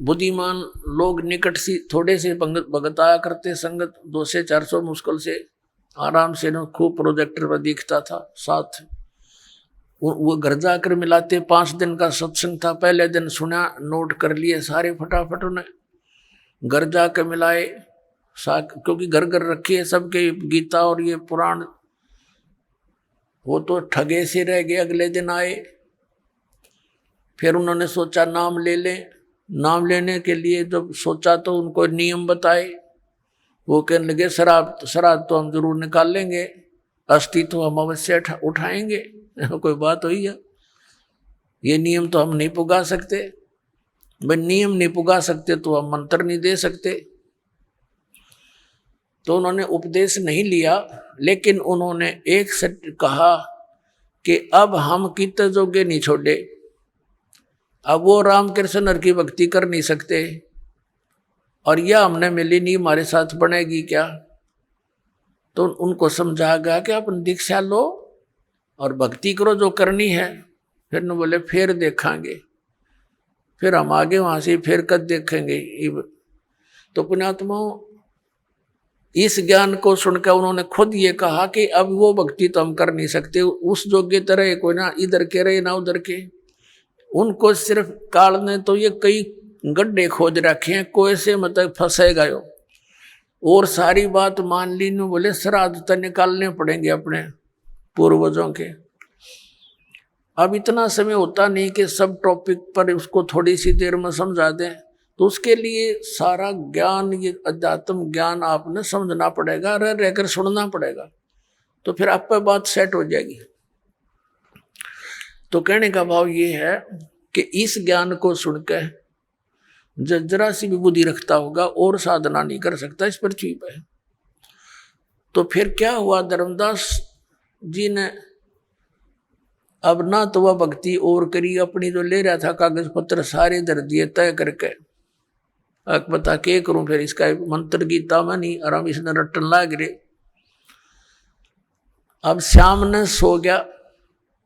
बुद्धिमान लोग निकट सी थोड़े से भगताया करते, संगत 200 से 400 मुश्किल से आराम से न खूब प्रोजेक्टर पर दिखता था। साथ वो घर जाकर मिलाते। 5 दिन का सत्संग था, पहले दिन सुना, नोट कर लिए सारे फटाफट उन्हें, घर जाकर मिलाए, क्योंकि घर घर रखी है सबके गीता और ये पुराण। वो तो ठगे से रह गए। अगले दिन आए, फिर उन्होंने सोचा नाम ले लें। नाम लेने के लिए जब सोचा तो उनको नियम बताए। वो कहने लगे शराब तो हम जरूर निकाल लेंगे, अस्थि तो हम अवश्य उठाएंगे। कोई बात हुई है? ये नियम तो हम नहीं पुगा सकते। भाई नियम नहीं पुगा सकते तो हम मंत्र नहीं दे सकते। तो उन्होंने उपदेश नहीं लिया, लेकिन उन्होंने एक सट कहा कि अब हम कित जोगे नहीं छोड़े। अब वो रामकृष्ण हर की भक्ति कर नहीं सकते, और यह हमने मिली नहीं, हमारे साथ बनेगी क्या? तो उनको समझा गया कि अपन दीक्षा लो और भक्ति करो जो करनी है। फिर न बोले फिर देखेंगे, फिर हम आगे वहां से फिर कद देखेंगे। तो पुण्यात्माओं, इस ज्ञान को सुनकर उन्होंने खुद ये कहा कि अब वो भक्ति तो हम कर नहीं सकते, उस योग्य तरह कोई ना इधर के रहे ना उधर के। उनको सिर्फ काल ने तो ये कई गड्ढे खोज रखे हैं, कोई से मतलब फंसेगा यो। और सारी बात मान ली, न बोले श्राद्ध तो निकालने पड़ेंगे अपने पूर्वजों के। अब इतना समय होता नहीं कि सब टॉपिक पर उसको थोड़ी सी देर में समझा दें, तो उसके लिए सारा ज्ञान, ये अध्यात्म ज्ञान आपने समझना पड़ेगा, रहकर सुनना पड़ेगा, तो फिर आप पर बात सेट हो जाएगी। तो कहने का भाव ये है कि इस ज्ञान को सुनकर जरा सी भी बुद्धि रखता होगा और साधना नहीं कर सकता इस पृथ्वी पर। तो फिर क्या हुआ, धर्मदास जी ने अब ना तो वह भक्ति और करी, अपनी जो ले रहा था कागज पत्र सारे धर दिए तय करके। अब बता के करूं, फिर इसका मंत्र गीता में नहीं, और हम इसने रटन लाग रहे। अब श्याम ने सो गया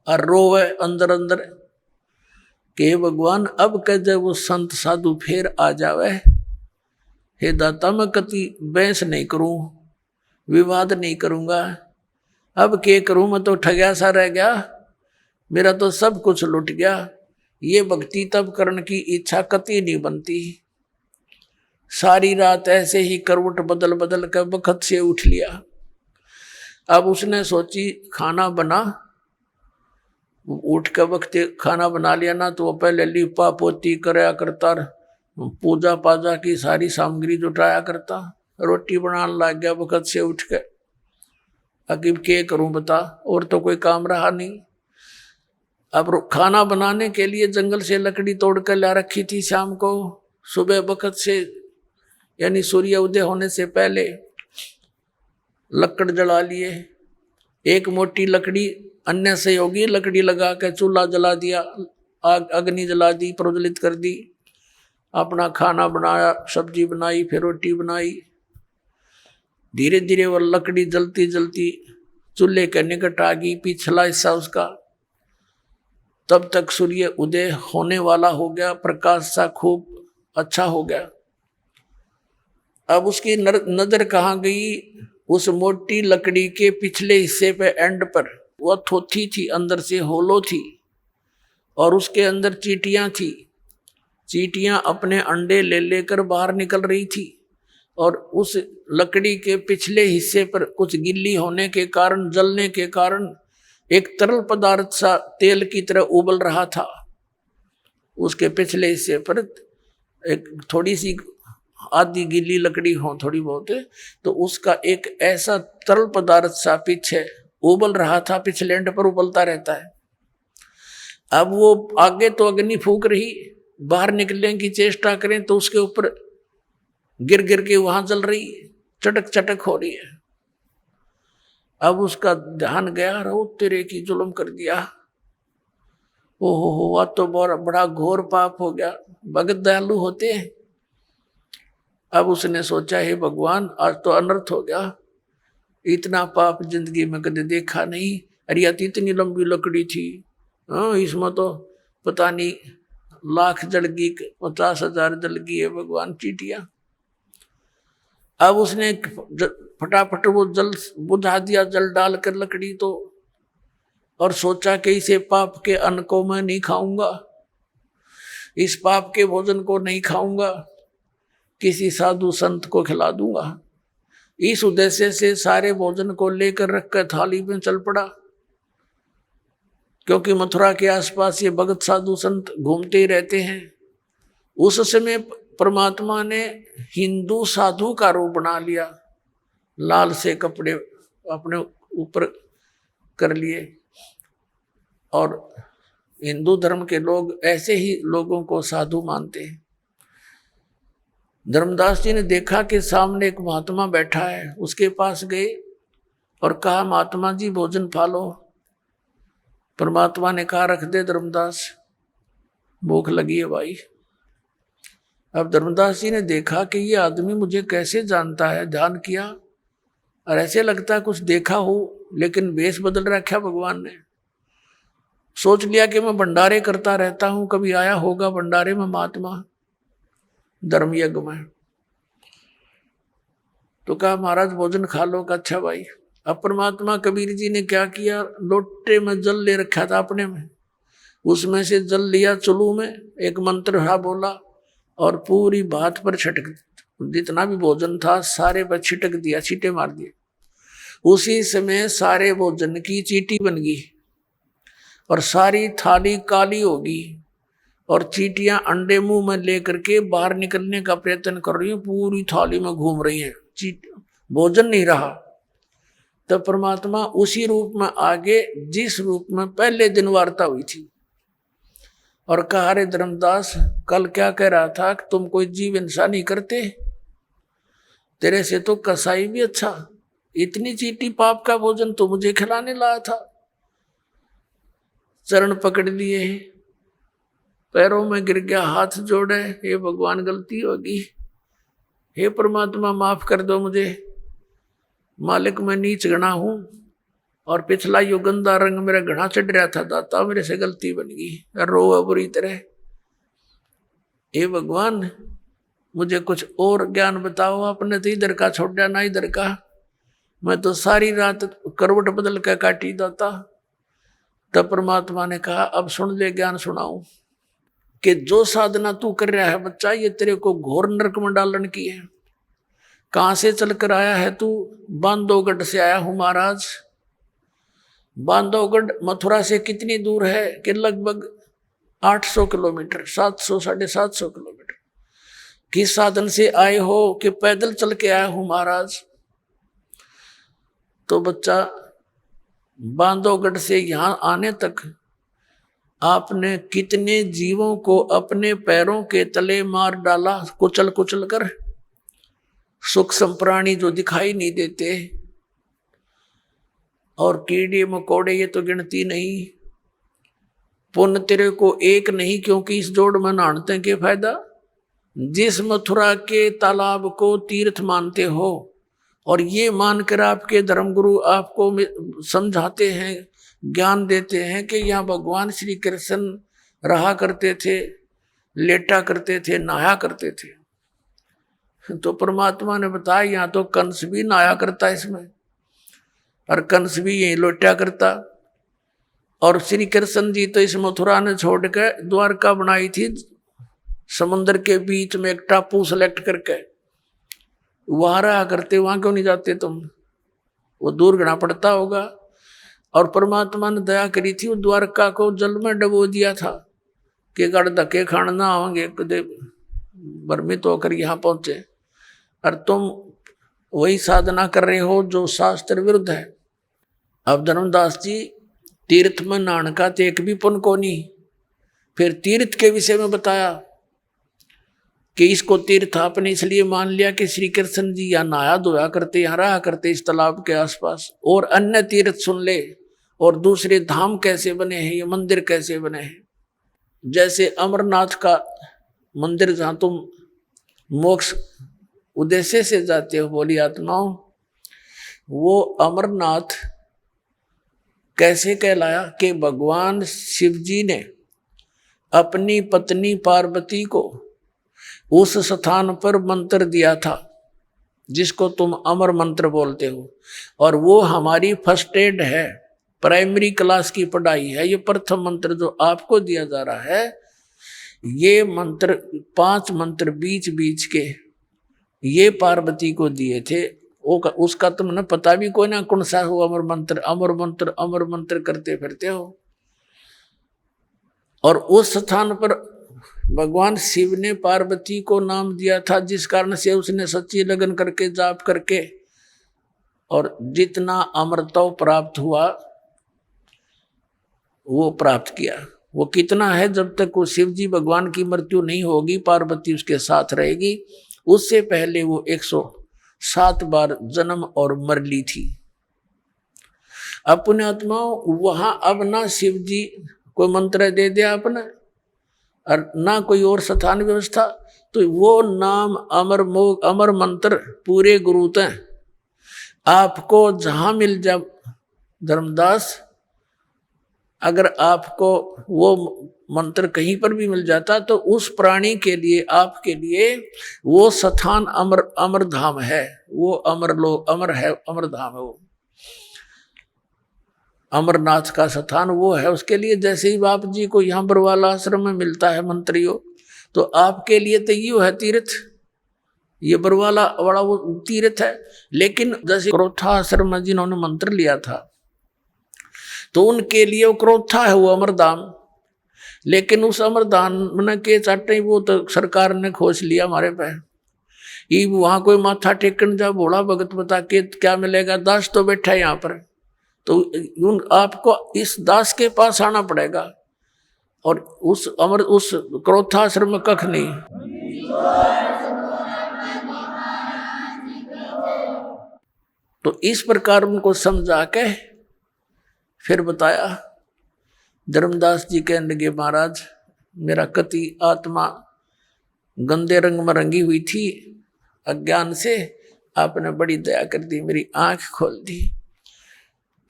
और रोवे अंदर अंदर कि भगवान अब कह जब वो संत साधु फिर आ जावे, हे दाता मैं कति बहस नहीं करूं, विवाद नहीं करूंगा, अब क्या करूं, मैं तो ठगया सा रह गया, मेरा तो सब कुछ लुट गया। ये भक्ति तब करने की इच्छा कति नहीं बनती। सारी रात ऐसे ही करवट बदल बदल कर बखत से उठ लिया। अब उसने सोची खाना बना, उठ के वक्त खाना बना लिया ना, तो वो पहले लिपा पोती कराया करता, पूजा पाजा की सारी सामग्री जुटाया करता, रोटी बनाने लग गया वक्त से उठ के। अकीब क्या करूं बता, और तो कोई काम रहा नहीं। अब खाना बनाने के लिए जंगल से लकड़ी तोड़ कर ला रखी थी शाम को, सुबह वक्त से यानी सूर्य उदय होने से पहले लकड़ जला लिए। एक मोटी लकड़ी, अन्य सहयोगी लकड़ी लगा के चूल्हा जला दिया, आग अग्नि जला दी, प्रज्वलित कर दी, अपना खाना बनाया, सब्जी बनाई, फिर रोटी बनाई। धीरे धीरे वो लकड़ी जलती जलती चूल्हे के निकट आ गई, पिछला हिस्सा उसका। तब तक सूर्य उदय होने वाला हो गया, प्रकाश सा खूब अच्छा हो गया। अब उसकी नजर कहाँ गई? उस मोटी लकड़ी के पिछले हिस्से पे एंड पर। वह थोथी थी, अंदर से होलो थी और उसके अंदर चींटियां थी। चींटियां अपने अंडे ले लेकर बाहर निकल रही थी और उस लकड़ी के पिछले हिस्से पर कुछ गिल्ली होने के कारण, जलने के कारण एक तरल पदार्थ सा तेल की तरह उबल रहा था। उसके पिछले हिस्से पर एक थोड़ी सी आधी गीली लकड़ी हो थोड़ी बहुत, तो उसका एक ऐसा तरल पदार्थ सा पीछे उबल रहा था, पिछले एंड पर उबलता रहता है। अब वो आगे तो अग्नि फूक रही, बाहर निकलने की चेष्टा करें तो उसके ऊपर गिर गिर के वहां जल रही, चटक चटक हो रही है। अब उसका ध्यान गया, रो तेरे की जुल्म कर दिया, ओहो हुआ तो बड़ा घोर पाप हो गया। भगत दयालु होते हैं। अब उसने सोचा, हे भगवान, आज तो अनर्थ हो गया, इतना पाप जिंदगी में कभी देखा नहीं। अरे तो इतनी लंबी लकड़ी थी, हाँ, इसमें तो पता नहीं लाख जल गई, 50,000 जल गई है भगवान, चींटियां। अब उसने फटाफट वो जल बुझा दिया, जल डालकर लकड़ी तो, और सोचा कि इसे पाप के अन्न को मैं नहीं खाऊंगा, इस पाप के भोजन को नहीं खाऊंगा, किसी साधु संत को खिला दूंगा। इस उद्देश्य से सारे भोजन को लेकर रखकर थाली में चल पड़ा, क्योंकि मथुरा के आसपास ये भगत साधु संत घूमते ही रहते हैं। उस समय परमात्मा ने हिंदू साधु का रूप बना लिया, लाल से कपड़े अपने ऊपर कर लिए, और हिंदू धर्म के लोग ऐसे ही लोगों को साधु मानते हैं। धर्मदास जी ने देखा कि सामने एक महात्मा बैठा है, उसके पास गए और कहा, महात्मा जी भोजन खा लो। परमात्मा ने कहा, रख दे धर्मदास, भूख लगी है भाई। अब धर्मदास जी ने देखा कि ये आदमी मुझे कैसे जानता है, ध्यान किया और ऐसे लगता है कुछ देखा हो, लेकिन वेश बदल रखा भगवान ने। सोच लिया कि मैं भंडारे करता रहता हूं, कभी आया होगा भंडारे में महात्मा, धर्म यज्ञ में। तो कहा, महाराज भोजन खा लो। का अच्छा भाई। अब परमात्मा कबीर जी ने क्या किया, लोटे में जल ले रखा था अपने में, उसमें से जल लिया चुलू में, एक मंत्र हा बोला और पूरी बात पर छटक, जितना भी भोजन था सारे पर छिटक दिया, छींटे मार दिए। उसी समय सारे भोजन की चींटी बन गई और सारी थाली काली होगी और चींटियां अंडे मुंह में लेकर के बाहर निकलने का प्रयत्न कर रही हैं, पूरी थाली में घूम रही हैं, भोजन नहीं रहा। तब परमात्मा उसी रूप में आगे, जिस रूप में पहले दिन वार्ता हुई थी, और कहा, रे धर्मदास, कल क्या कह रहा था कि तुम कोई जीव हिंसा नहीं करते, तेरे से तो कसाई भी अच्छा, इतनी चींटी पाप का भोजन तो मुझे खिलाने लाया था। चरण पकड़ लिए, पैरों में गिर गया, हाथ जोड़े, हे भगवान गलती होगी, हे परमात्मा माफ कर दो मुझे, मालिक मैं नीच गणा हूं और पिछला यो गंदा रंग मेरा घना चढ़ रहा था, दाता मेरे से गलती बन गई, रो बुरी तरह। हे भगवान मुझे कुछ और ज्ञान बताओ, आपने तो इधर का छोड़ा ना इधर का, मैं तो सारी रात करवट बदल कर काटी दाता। तब परमात्मा ने कहा, अब सुन ले, ज्ञान सुनाऊं कि जो साधना तू कर रहा है बच्चा, ये तेरे को घोर नरक में डालने की है। कहां से चलकर आया है तू? बांधवगढ़ से आया हूं महाराज। बांधवगढ़ मथुरा से कितनी दूर है? कि लगभग 800 किलोमीटर, 700 750 किलोमीटर। किस साधन से आए हो? कि पैदल चल के आया हूं महाराज। तो बच्चा, बांधवगढ़ से यहां आने तक आपने कितने जीवों को अपने पैरों के तले मार डाला, कुचल कुचल कर। सूक्ष्म प्राणी जो दिखाई नहीं देते, और कीड़े मकोड़े ये तो गिनती नहीं। पुण्य तेरे को एक नहीं, क्योंकि इस जोड़ में नहाते के फायदा। जिस मथुरा के तालाब को तीर्थ मानते हो और ये मानकर आपके धर्मगुरु आपको समझाते हैं, ज्ञान देते हैं कि यहाँ भगवान श्री कृष्ण रहा करते थे, लेटा करते थे, नहाया करते थे। तो परमात्मा ने बताया यहाँ तो कंस भी नहाया करता इसमें, और कंस भी यही लोटा करता। और श्री कृष्ण जी तो इस मथुरा ने छोड़ के द्वारका बनाई थी समुद्र के बीच में, एक टापू सेलेक्ट करके, वहां रहा करते। वहां क्यों नहीं जाते तुम? वो दूर घना पड़ता होगा। और परमात्मा ने दया करी थी, वो द्वारका को जल में डबो दिया था कि गड़ धक्के खाना ना होंगे, भ्रमित होकर यहाँ पहुंचे। और तुम वही साधना कर रहे हो जो शास्त्र विरुद्ध है। अब धर्मदास जी तीर्थ में नहाने का तो एक भी पुण्य को नहीं। फिर तीर्थ के विषय में बताया कि इसको तीर्थ आपने इसलिए मान लिया कि श्री कृष्ण जी यहाँ नहाया धोया करते, यहाँ रहा करते इस तालाब के आसपास। और अन्य तीर्थ सुन ले, और दूसरे धाम कैसे बने हैं, ये मंदिर कैसे बने हैं। जैसे अमरनाथ का मंदिर जहाँ तुम मोक्ष उद्देश्य से जाते हो बोली आत्माओं, वो अमरनाथ कैसे कहलाया कि भगवान शिव जी ने अपनी पत्नी पार्वती को उस स्थान पर मंत्र दिया था जिसको तुम अमर मंत्र बोलते हो। और वो हमारी फर्स्ट एड है, प्राइमरी क्लास की पढ़ाई है। ये प्रथम मंत्र जो आपको दिया जा रहा है, ये मंत्र 5 मंत्र बीच बीच के ये पार्वती को दिए थे। उसका तुमने पता भी कोई ना कौन सा हो। अमर मंत्र अमर मंत्र अमर मंत्र करते फिरते हो। और उस स्थान पर भगवान शिव ने पार्वती को नाम दिया था, जिस कारण से उसने सच्ची लगन करके जाप करके और जितना अमरत्व प्राप्त हुआ वो प्राप्त किया। वो कितना है, जब तक वो शिव जी भगवान की मृत्यु नहीं होगी, पार्वती उसके साथ रहेगी। उससे पहले वो 107 बार जन्म और मर ली थी। अपने आत्माओं वहां अब ना शिव जी कोई मंत्र दे दिया अपने, और ना कोई और स्थान व्यवस्था, तो वो नाम अमर मंत्र पूरे गुरु तय आपको जहां मिल जा। धर्मदास, अगर आपको वो मंत्र कहीं पर भी मिल जाता तो उस प्राणी के लिए, आपके लिए वो स्थान अमर धाम है। वो अमर लोक अमर है, अमर धाम है वो। अमरनाथ का स्थान वो है उसके लिए। जैसे ही बाप जी को यहाँ बरवाला आश्रम में मिलता है मंत्रियों, तो आपके लिए तो ये है तीर्थ, ये बरवाला बड़ा वो तीर्थ है। लेकिन जैसे क्रोथा आश्रम में जिन्होंने मंत्र लिया था, तो उनके लिए वो क्रोथा है, वो अमरधाम। लेकिन उस अमरधाम के चाटे वो तो सरकार ने खोज लिया हमारे पे। ये वहां कोई माथा टेकन जा भोला भगत बता के क्या मिलेगा, दास तो बैठा है यहाँ पर। तो आपको इस दास के पास आना पड़ेगा, और उस क्रोधाश्रम में कख नहीं। तो इस प्रकार उनको समझा के फिर बताया। धर्मदास जी कहने लगे, महाराज मेरा कति आत्मा गंदे रंग में रंगी हुई थी अज्ञान से, आपने बड़ी दया कर दी, मेरी आंख खोल दी।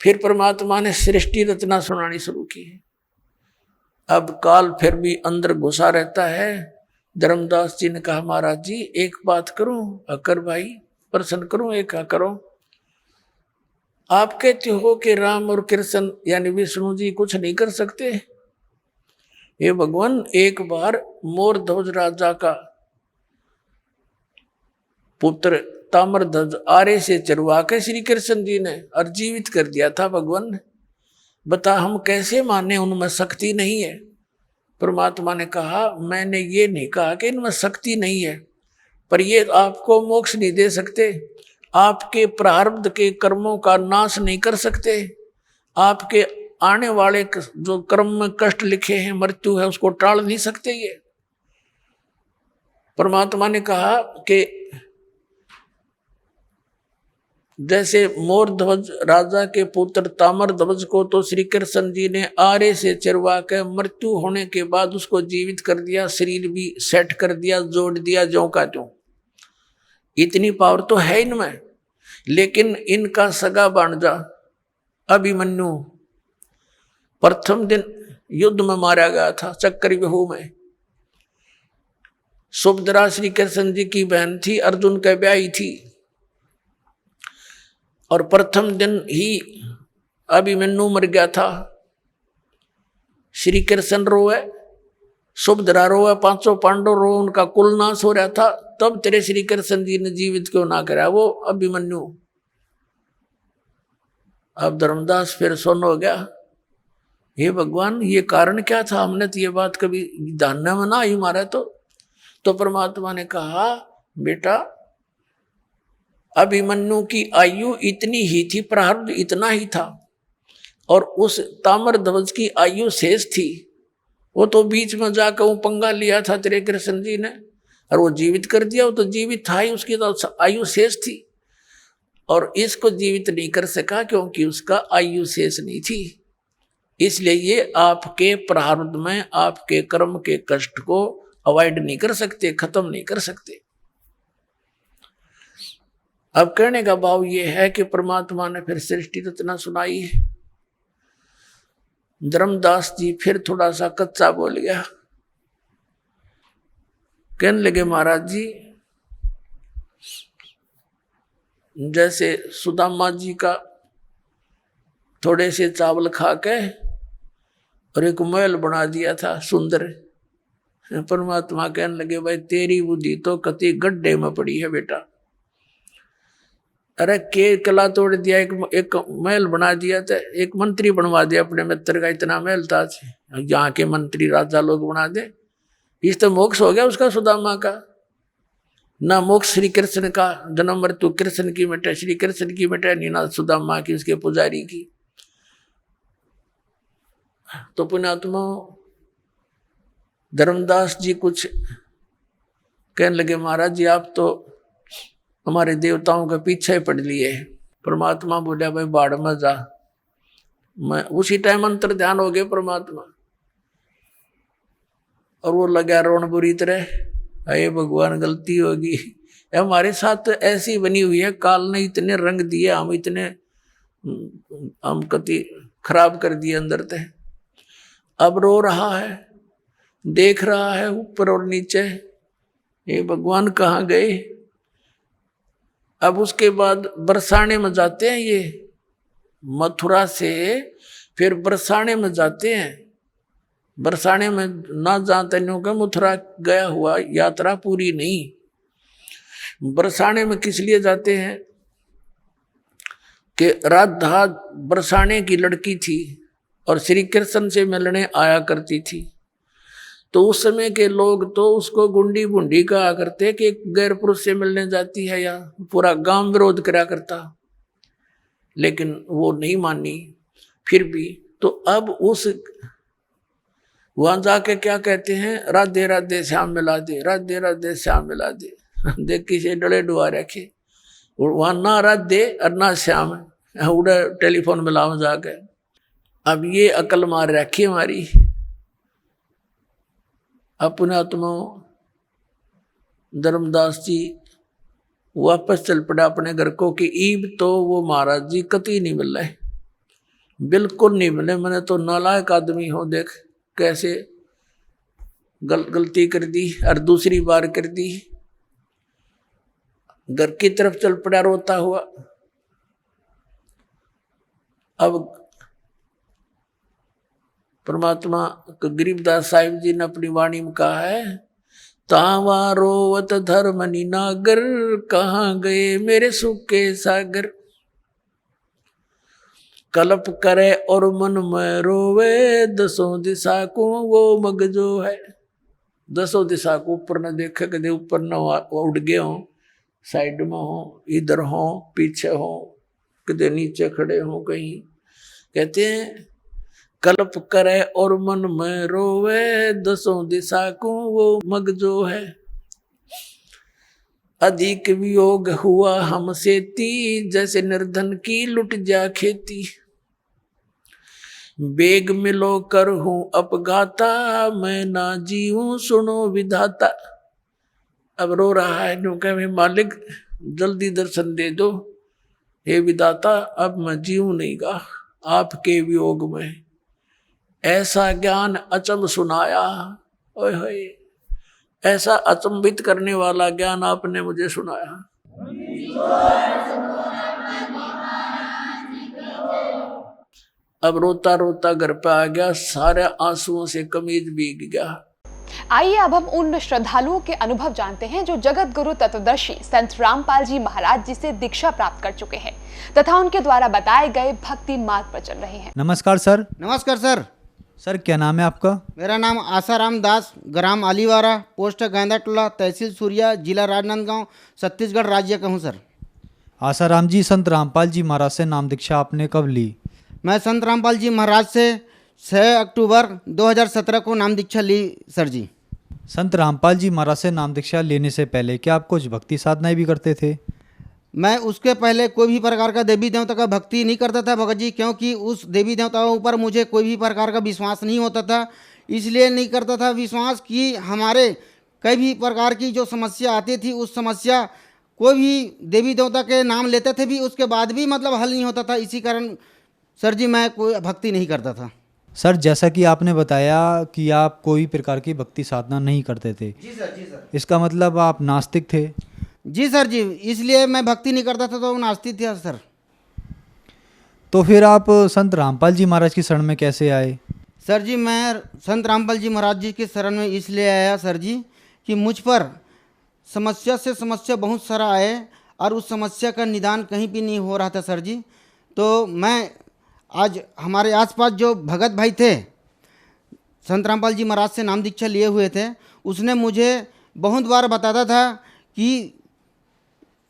फिर परमात्मा ने सृष्टि रचना सुनानी शुरू की। अब काल फिर भी अंदर घुसा रहता है। धर्मदास जी ने कहा, महाराज जी एक बात करूं, अकर भाई प्रश्न करूं, एक करो। आप कहते हो कि राम और कृष्ण यानी विष्णु जी कुछ नहीं कर सकते। ये भगवान एक बार मोर ध्वज राजा का पुत्र ताम्रध्वज आरे से चरवा के श्री कृष्ण जी ने और जीवित कर दिया था भगवान ने। बता हम कैसे माने उनमें शक्ति नहीं है। परमात्मा ने कहा, मैंने ये नहीं कहा कि इनमें शक्ति नहीं है, पर ये आपको मोक्ष नहीं दे सकते, आपके प्रारब्ध के कर्मों का नाश नहीं कर सकते, आपके आने वाले जो कर्म में कष्ट लिखे हैं, मृत्यु है, उसको टाल नहीं सकते। ये परमात्मा ने कहा कि जैसे मोर ध्वज राजा के पुत्र ताम्र ध्वज को तो श्री कृष्ण जी ने आरे से चरवा के मृत्यु होने के बाद उसको जीवित कर दिया, शरीर भी सेट कर दिया, जोड़ दिया ज्यों का त्यों। इतनी पावर तो है इनमें। लेकिन इनका सगा भांजा अभिमन्यु प्रथम दिन युद्ध में मारा गया था, चक्रव्यूह में। सुभद्रा श्री कृष्ण जी की बहन थी, अर्जुन के ब्याही थी। और प्रथम दिन ही अभिमन्यु मर गया था। श्री कृष्ण रोए, सुभद्रा रोए, पांचों पांडव रोए, उनका कुल नाश हो रहा था। तब तेरे श्री कृष्ण जी ने जीवित क्यों ना करा वो अभिमन्यु। अब धर्मदास फिर सुन्न हो गया, हे भगवान ये कारण क्या था, हमने तो ये बात कभी ध्यान में ना आई मारा। तो परमात्मा ने कहा, बेटा अभिमन्यु की आयु इतनी ही थी, प्रारब्ध इतना ही था, और उस ताम्रध्वज की आयु शेष थी। वो तो बीच में जाकर वो पंगा लिया था तेरे कृष्ण जी ने, और वो जीवित कर दिया। वो तो जीवित था ही, उसकी तो आयु शेष थी। और इसको जीवित नहीं कर सका क्योंकि उसका आयु शेष नहीं थी। इसलिए ये आपके प्रारब्ध में आपके कर्म के कष्ट को अवॉइड नहीं कर सकते, खत्म नहीं कर सकते। अब कहने का भाव ये है कि परमात्मा ने फिर सृष्टि रचना सुनाई है। धर्मदास जी फिर थोड़ा सा कच्चा बोल गया, कहने लगे महाराज जी जैसे सुदामा जी का थोड़े से चावल खा के और एक महल बना दिया था सुंदर। परमात्मा कहने लगे, भाई तेरी बुद्धि तो कति गड्ढे में पड़ी है बेटा। अरे के कला तोड़ दिया, एक महल बना दिया था, एक मंत्री बनवा दिया अपने मित्र का, इतना महल था, यहाँ के मंत्री राजा लोग बना दे। इस तो मोक्ष हो गया उसका, सुदामा का। ना मोक्ष श्री कृष्ण का, जन्म मृत्यु कृष्ण की मिटे, श्री कृष्ण की मिटे, नहीं ना सुदामा की, उसके पुजारी की। तो पुण्यात्मा धर्मदास जी कुछ कहने लगे, महाराज जी आप तो हमारे देवताओं के पीछे पड़ लिए। परमात्मा बोला, भाई बाढ़ में जा। मैं उसी टाइम अंतर ध्यान हो गए परमात्मा, और वो लगा रोन बुरी तरह, अरे भगवान गलती होगी, हमारे साथ तो ऐसी बनी हुई है, काल ने इतने रंग दिए, हम कति खराब कर दिए अंदर ते। अब रो रहा है, देख रहा है ऊपर और नीचे, ये भगवान कहाँ गए। अब उसके बाद बरसाने में जाते हैं, ये मथुरा से फिर बरसाने में जाते हैं। बरसाने में ना जाते न्यू का मथुरा गया हुआ यात्रा पूरी नहीं। बरसाने में किस लिए जाते हैं कि राधा बरसाने की लड़की थी और श्री कृष्ण से मिलने आया करती थी। तो उस समय के लोग तो उसको गुंडी बुंडी कहा करते कि गैर पुरुष से मिलने जाती है, या पूरा गांव विरोध करा करता, लेकिन वो नहीं मानी फिर भी। तो अब उस वहां जाके क्या कहते हैं, राधे राधे श्याम मिला दे, राधे राधे श्याम मिला दे। देख किसे डले डुआ रखे, वहां ना राधे और ना श्याम, उड़ा टेलीफोन मिलाओ जाके। अब ये अकल मार रखी हमारी। अपने आत्मा धर्मदास जी वापस चल पड़ा अपने घर को कि ईब तो वो महाराज जी कति नहीं मिल रहे, बिल्कुल नहीं मिले। मैंने तो नालायक आदमी हो, देख कैसे गलती कर दी और दूसरी बार कर दी। घर की तरफ चल पड़ा रोता हुआ। अब परमात्मा गरीबदास साहिब जी ने अपनी वाणी में कहा है, तावा रोवत धर्मनि नागर, कहाँ गए मेरे सुख के सागर। कल्प करे और मन में रोवे, दसों दिशा को वो मग जो है। दसों दिशा को ऊपर न देखे, कदे ऊपर न उड़ गए हो, साइड में हो, इधर हो, पीछे हो, कदे नीचे खड़े हो कहीं। कहते हैं कल्प करे और मन में रोवे, दसों दिशा को वो मग जो है। अधिक वियोग हुआ हमसे ती, जैसे निर्धन की लुट जा खेती। बेग मिलो कर हूं अपघाता, मैं ना जीऊं सुनो विधाता। अब रो रहा है क्योंकि मालिक जल्दी दर्शन दे दो, हे विधाता अब मैं जीऊं नहीं गा आपके वियोग में। ऐसा ज्ञान अचंभ सुनाया, ओए होए, ऐसा अचंभित करने वाला ज्ञान आपने मुझे सुनाया। अब रोता रोता घर पे आ गया, सारे आंसुओं से कमीज भीग गया। आइए अब हम उन श्रद्धालुओं के अनुभव जानते हैं जो जगत गुरु तत्वदर्शी संत रामपाल जी महाराज जी से दीक्षा प्राप्त कर चुके हैं तथा उनके द्वारा बताए गए भक्ति मार्ग पर चल रहे हैं। नमस्कार सर। नमस्कार सर। सर क्या नाम है आपका? मेरा नाम आसाराम दास, ग्राम आलीवारा, पोस्ट गांधा टोला, तहसील सूर्या, जिला राजनांदगांव, छत्तीसगढ़ राज्य का हूँ सर। आसाराम जी, संत रामपाल जी महाराज से नाम दीक्षा आपने कब ली? मैं संत रामपाल जी महाराज से 6 अक्टूबर 2017 को नाम दीक्षा ली सर जी। संत रामपाल जी महाराज से नाम दीक्षा लेने से पहले क्या आप कुछ भक्ति साधनाएं भी करते थे? मैं उसके पहले कोई भी प्रकार का देवी देवता का भक्ति नहीं करता था भगत जी, क्योंकि उस देवी देवताओं ऊपर मुझे कोई भी प्रकार का विश्वास नहीं होता था। इसलिए नहीं करता था विश्वास कि हमारे कई भी प्रकार की जो समस्या आती थी, उस समस्या कोई भी देवी देवता के नाम लेते थे भी, उसके बाद भी मतलब हल नहीं होता था। इसी कारण सर जी मैं कोई भक्ति नहीं करता था। सर जैसा कि आपने बताया कि आप कोई प्रकार की भक्ति साधना नहीं करते थे। जी सर, जी सर। इसका मतलब आप नास्तिक थे? जी सर जी, इसलिए मैं भक्ति नहीं करता था, तो नास्तिक था सर। तो फिर आप संत रामपाल जी महाराज की शरण में कैसे आए? सर जी मैं संत रामपाल जी महाराज जी की शरण में इसलिए आया सर जी कि मुझ पर समस्या से समस्या बहुत सारा आए और उस समस्या का निदान कहीं भी नहीं हो रहा था सर जी। तो मैं आज हमारे आसपास जो भगत भाई थे, संत रामपाल जी महाराज से नाम दीक्षा लिए हुए थे, उसने मुझे बहुत बार बताता था कि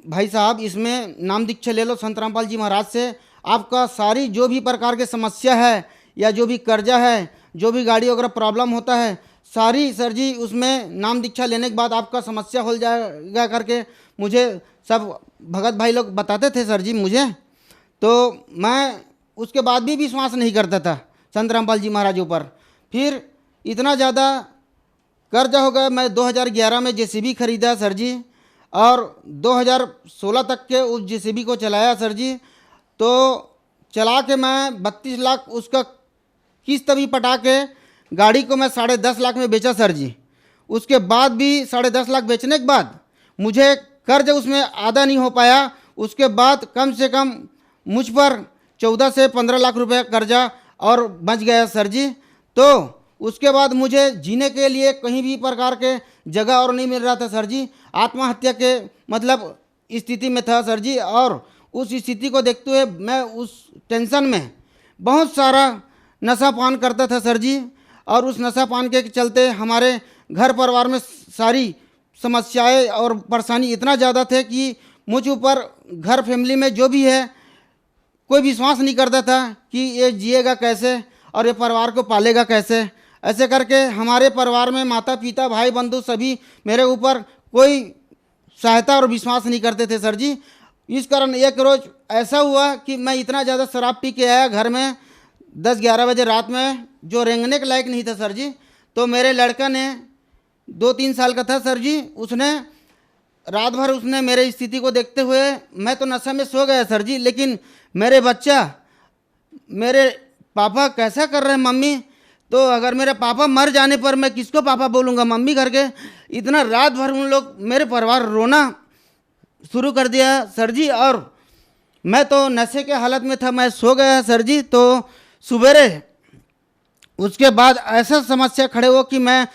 भाई साहब इसमें नाम दीक्षा ले लो संत रामपाल जी महाराज से, आपका सारी जो भी प्रकार की समस्या है या जो भी कर्जा है, जो भी गाड़ी वगैरह प्रॉब्लम होता है, सारी सर जी उसमें नाम दीक्षा लेने के बाद आपका समस्या हो जाएगा करके मुझे सब भगत भाई लोग बताते थे सर जी मुझे। तो मैं उसके बाद भी विश्वास नहीं करता था संत रामपाल जी महाराज ऊपर। फिर इतना ज़्यादा कर्जा हो गया, मैं 2011 में जेसीबी खरीदा सर जी और 2016 तक के उस जेसीबी को चलाया सर जी। तो चला के मैं 32 लाख उसका किस्त भी पटा के गाड़ी को मैं 10.5 लाख में बेचा सर जी। उसके बाद भी 10.5 लाख बेचने के बाद मुझे कर्ज उसमें आधा नहीं हो पाया। उसके बाद कम से कम मुझ पर 14 से 15 लाख रुपए कर्जा और बच गया सर जी। तो उसके बाद मुझे जीने के लिए कहीं भी प्रकार के जगह और नहीं मिल रहा था सर जी। आत्महत्या के मतलब स्थिति में था सर जी। और उस स्थिति को देखते हुए मैं उस टेंशन में बहुत सारा नशा पान करता था सर जी। और उस नशा पान के चलते हमारे घर परिवार में सारी समस्याएं और परेशानी इतना ज़्यादा थे कि मुझ ऊपर घर फैमिली में जो भी है कोई विश्वास नहीं करता था कि ये जिएगा कैसे और ये परिवार को पालेगा कैसे। ऐसे करके हमारे परिवार में माता पिता भाई बंधु सभी मेरे ऊपर कोई सहायता और विश्वास नहीं करते थे सर जी। इस कारण एक रोज़ ऐसा हुआ कि मैं इतना ज़्यादा शराब पी के आया घर में 10-11 बजे रात में, जो रेंगने के लायक नहीं था सर जी। तो मेरे लड़का ने 2-3 साल का था सर जी, उसने रात भर उसने मेरे स्थिति को देखते हुए, मैं तो नशा में सो गया सर जी, लेकिन मेरे बच्चा मेरे पापा कैसा कर रहे हैं मम्मी, तो अगर मेरे पापा मर जाने पर मैं किसको पापा बोलूँगा मम्मी करके। इतना रात भर उन लोग मेरे परिवार रोना शुरू कर दिया सर जी। और मैं तो नशे के हालत में था, मैं सो गया सर जी। तो सुबेरे उसके बाद ऐसा समस्या खड़े हो कि मैं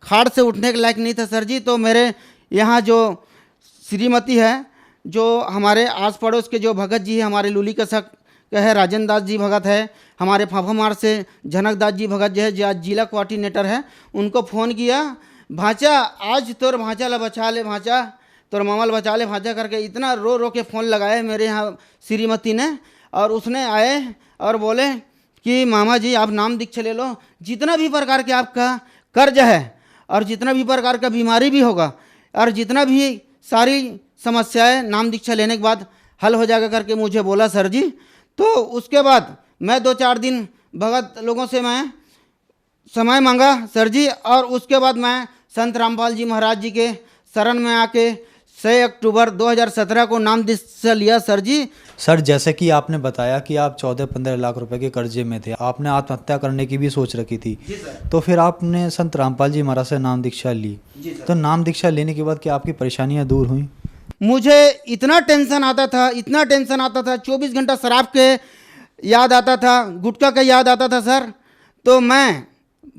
खाट से उठने के लायक नहीं था सर जी। तो मेरे यहाँ जो श्रीमती है, जो हमारे आस पड़ोस के जो भगत जी है, हमारे लूली का शक है राजेंद्र दास जी भगत है, हमारे फाफामार से जनक दास जी भगत जो है जो आज जिला कोऑर्डिनेटर है, उनको फ़ोन किया, भांचा आज तोर भांचा ला बचा ले भांचा, तोर मामल बचा ले भांचा करके इतना रो रो के फ़ोन लगाए मेरे यहाँ श्रीमती ने। और उसने आए और बोले कि मामा जी आप नाम दीक्षा ले लो, जितना भी प्रकार के आपका कर्ज है और जितना भी प्रकार का बीमारी भी होगा और जितना भी सारी समस्याएं नाम दीक्षा लेने के बाद हल हो जाएगा करके मुझे बोला सर जी। तो उसके बाद मैं 2-4 दिन भगत लोगों से मैं समय मांगा सर जी। और उसके बाद मैं संत रामपाल जी महाराज जी के शरण में आके 6 अक्टूबर 2017 को नाम दीक्षा लिया सर जी। सर जैसे कि आपने बताया कि आप 14-15 लाख रुपए के कर्जे में थे, आपने आत्महत्या करने की भी सोच रखी थी, तो फिर आपने संत रामपाल जी महाराज से नाम दीक्षा ली। तो नाम दीक्षा लेने के बाद क्या आपकी परेशानियां दूर हुई? मुझे इतना टेंशन आता था, इतना टेंशन आता था, 24 घंटा शराब के याद आता था, गुटखा का याद आता था सर। तो मैं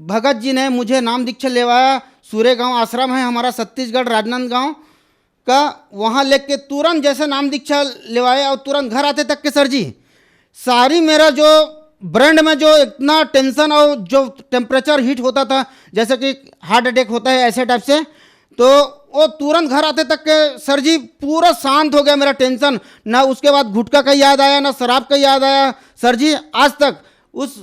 भगत जी ने मुझे नाम दीक्षा लेवाया। सूर्य गांव आश्रम है हमारा छत्तीसगढ़ राजनांदगांव का, वहाँ लेके तुरंत जैसे नाम दीक्षा लेवाया और तुरंत घर आते तक के सर जी सारी मेरा जो ब्रेन में जो इतना टेंशन और जो टेम्परेचर हीट होता था जैसे कि हार्ट अटैक होता है ऐसे टाइप से, तो वो तुरंत घर आते तक के सर जी पूरा शांत हो गया मेरा टेंशन। ना उसके बाद गुटखा का याद आया, ना शराब का याद आया सर जी। आज तक उस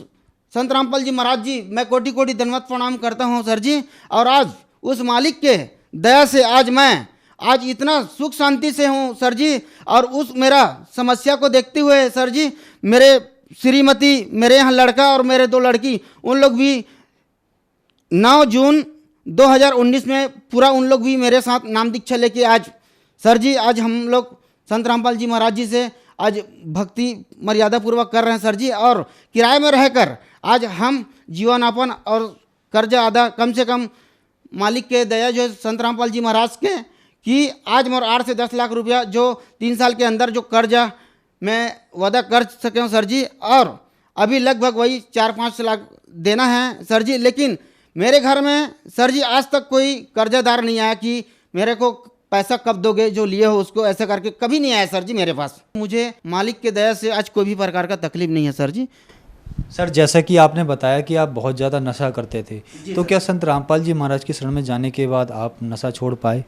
संत रामपाल जी महाराज जी मैं कोटि कोटि दंडवत प्रणाम करता हूँ सर जी। और आज उस मालिक के दया से आज इतना सुख शांति से हूँ सर जी। और उस मेरा समस्या को देखते हुए सर जी मेरे श्रीमती, मेरे यहाँ लड़का और मेरे 2 लड़की, उन लोग भी 9 जून 2019 में पूरा उन लोग भी मेरे साथ नाम दीक्षा लेके आज सर जी आज हम लोग संत रामपाल जी महाराज जी से आज भक्ति मर्यादा पूर्वक कर रहे हैं सर जी। और किराए में रहकर आज हम जीवनयापन और कर्जा अदा कम से कम मालिक के दया जो संत रामपाल जी महाराज के कि आज मोर 8 से 10 लाख रुपया जो 3 साल के अंदर जो कर्जा मैं वादा कर सके हूँ सर जी। और अभी लगभग वही 4-5 लाख देना है सर जी। लेकिन मेरे घर में सर जी आज तक कोई कर्जादार नहीं आया कि मेरे को पैसा कब दोगे, जो लिए हो उसको, ऐसा करके कभी नहीं आया सर जी मेरे पास। मुझे मालिक के दया से आज कोई भी प्रकार का तकलीफ नहीं है सर जी। सर जैसा कि आपने बताया कि आप बहुत ज़्यादा नशा करते थे, तो क्या संत रामपाल जी महाराज की शरण में जाने के बाद आप नशा छोड़ पाए?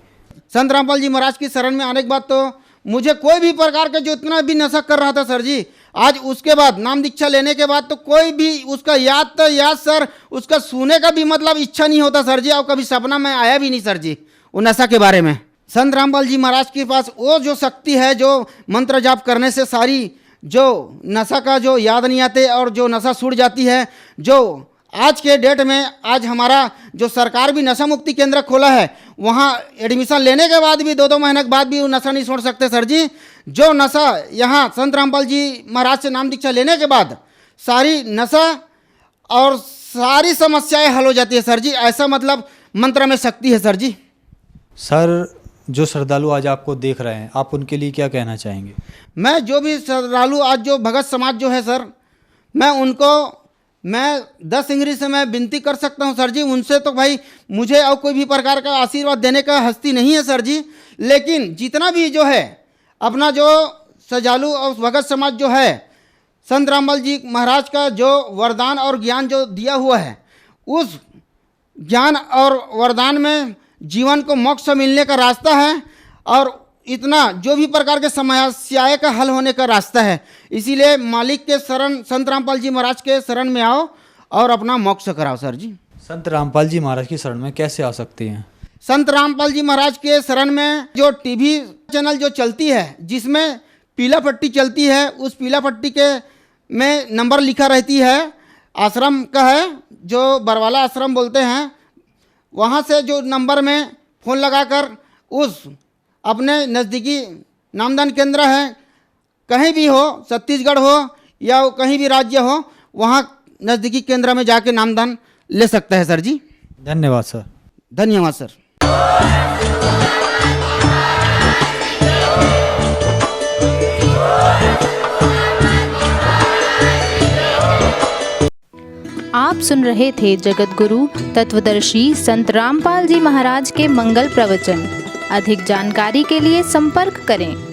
संत रामपाल जी महाराज की शरण में आने के बाद तो मुझे कोई भी प्रकार का जो इतना भी नशा कर रहा था सर जी, आज उसके बाद नाम दीक्षा लेने के बाद तो कोई भी उसका याद सर, उसका सुने का भी मतलब इच्छा नहीं होता सर जी। और कभी सपना में आया भी नहीं सर जी वो नशा के बारे में। संत रामपाल जी महाराज के पास वो जो शक्ति है, जो मंत्र जाप करने से सारी जो नशा का जो याद नहीं आते और जो नशा छूट जाती है। जो आज के डेट में आज हमारा जो सरकार भी नशा मुक्ति केंद्र खोला है, वहाँ एडमिशन लेने के बाद भी 2-2 महीने के बाद भी वो नशा नहीं छोड़ सकते सर जी। जो नशा यहाँ संत रामपाल जी महाराज से नाम दीक्षा लेने के बाद सारी नशा और सारी समस्याएं हल हो जाती है सर जी। ऐसा मतलब मंत्र में शक्ति है सर जी। सर जो श्रद्धालु आज आपको देख रहे हैं, आप उनके लिए क्या कहना चाहेंगे? मैं जो भी श्रद्धालु आज जो भगत समाज जो है सर, मैं उनको 10 इंग्री से मैं विनती कर सकता हूं सर जी। उनसे तो भाई मुझे और कोई भी प्रकार का आशीर्वाद देने का हस्ती नहीं है सर जी। लेकिन जितना भी जो है अपना जो श्रद्धालु और भगत समाज जो है, संत रामपाल जी महाराज का जो वरदान और ज्ञान जो दिया हुआ है, उस ज्ञान और वरदान में जीवन को मोक्ष मिलने का रास्ता है और इतना जो भी प्रकार के समस्याएं का हल होने का रास्ता है। इसीलिए मालिक के शरण संत रामपाल जी महाराज के शरण में आओ और अपना मोक्ष कराओ सर जी। संत रामपाल जी महाराज की शरण में कैसे आ सकते हैं? संत रामपाल जी महाराज के शरण में जो टीवी चैनल जो चलती है, जिसमें पीला पट्टी चलती है, उस पीला पट्टी के में नंबर लिखा रहती है, आश्रम का है जो बरवाला आश्रम बोलते हैं। वहाँ से जो नंबर में फ़ोन लगाकर उस अपने नज़दीकी नामदान केंद्र है, कहीं भी हो, छत्तीसगढ़ हो या कहीं भी राज्य हो, वहाँ नज़दीकी केंद्र में जाके नामदान ले सकता है सर जी। धन्यवाद सर। धन्यवाद सर। आप सुन रहे थे जगत गुरु तत्वदर्शी संत रामपाल जी महाराज के मंगल प्रवचन। अधिक जानकारी के लिए संपर्क करें।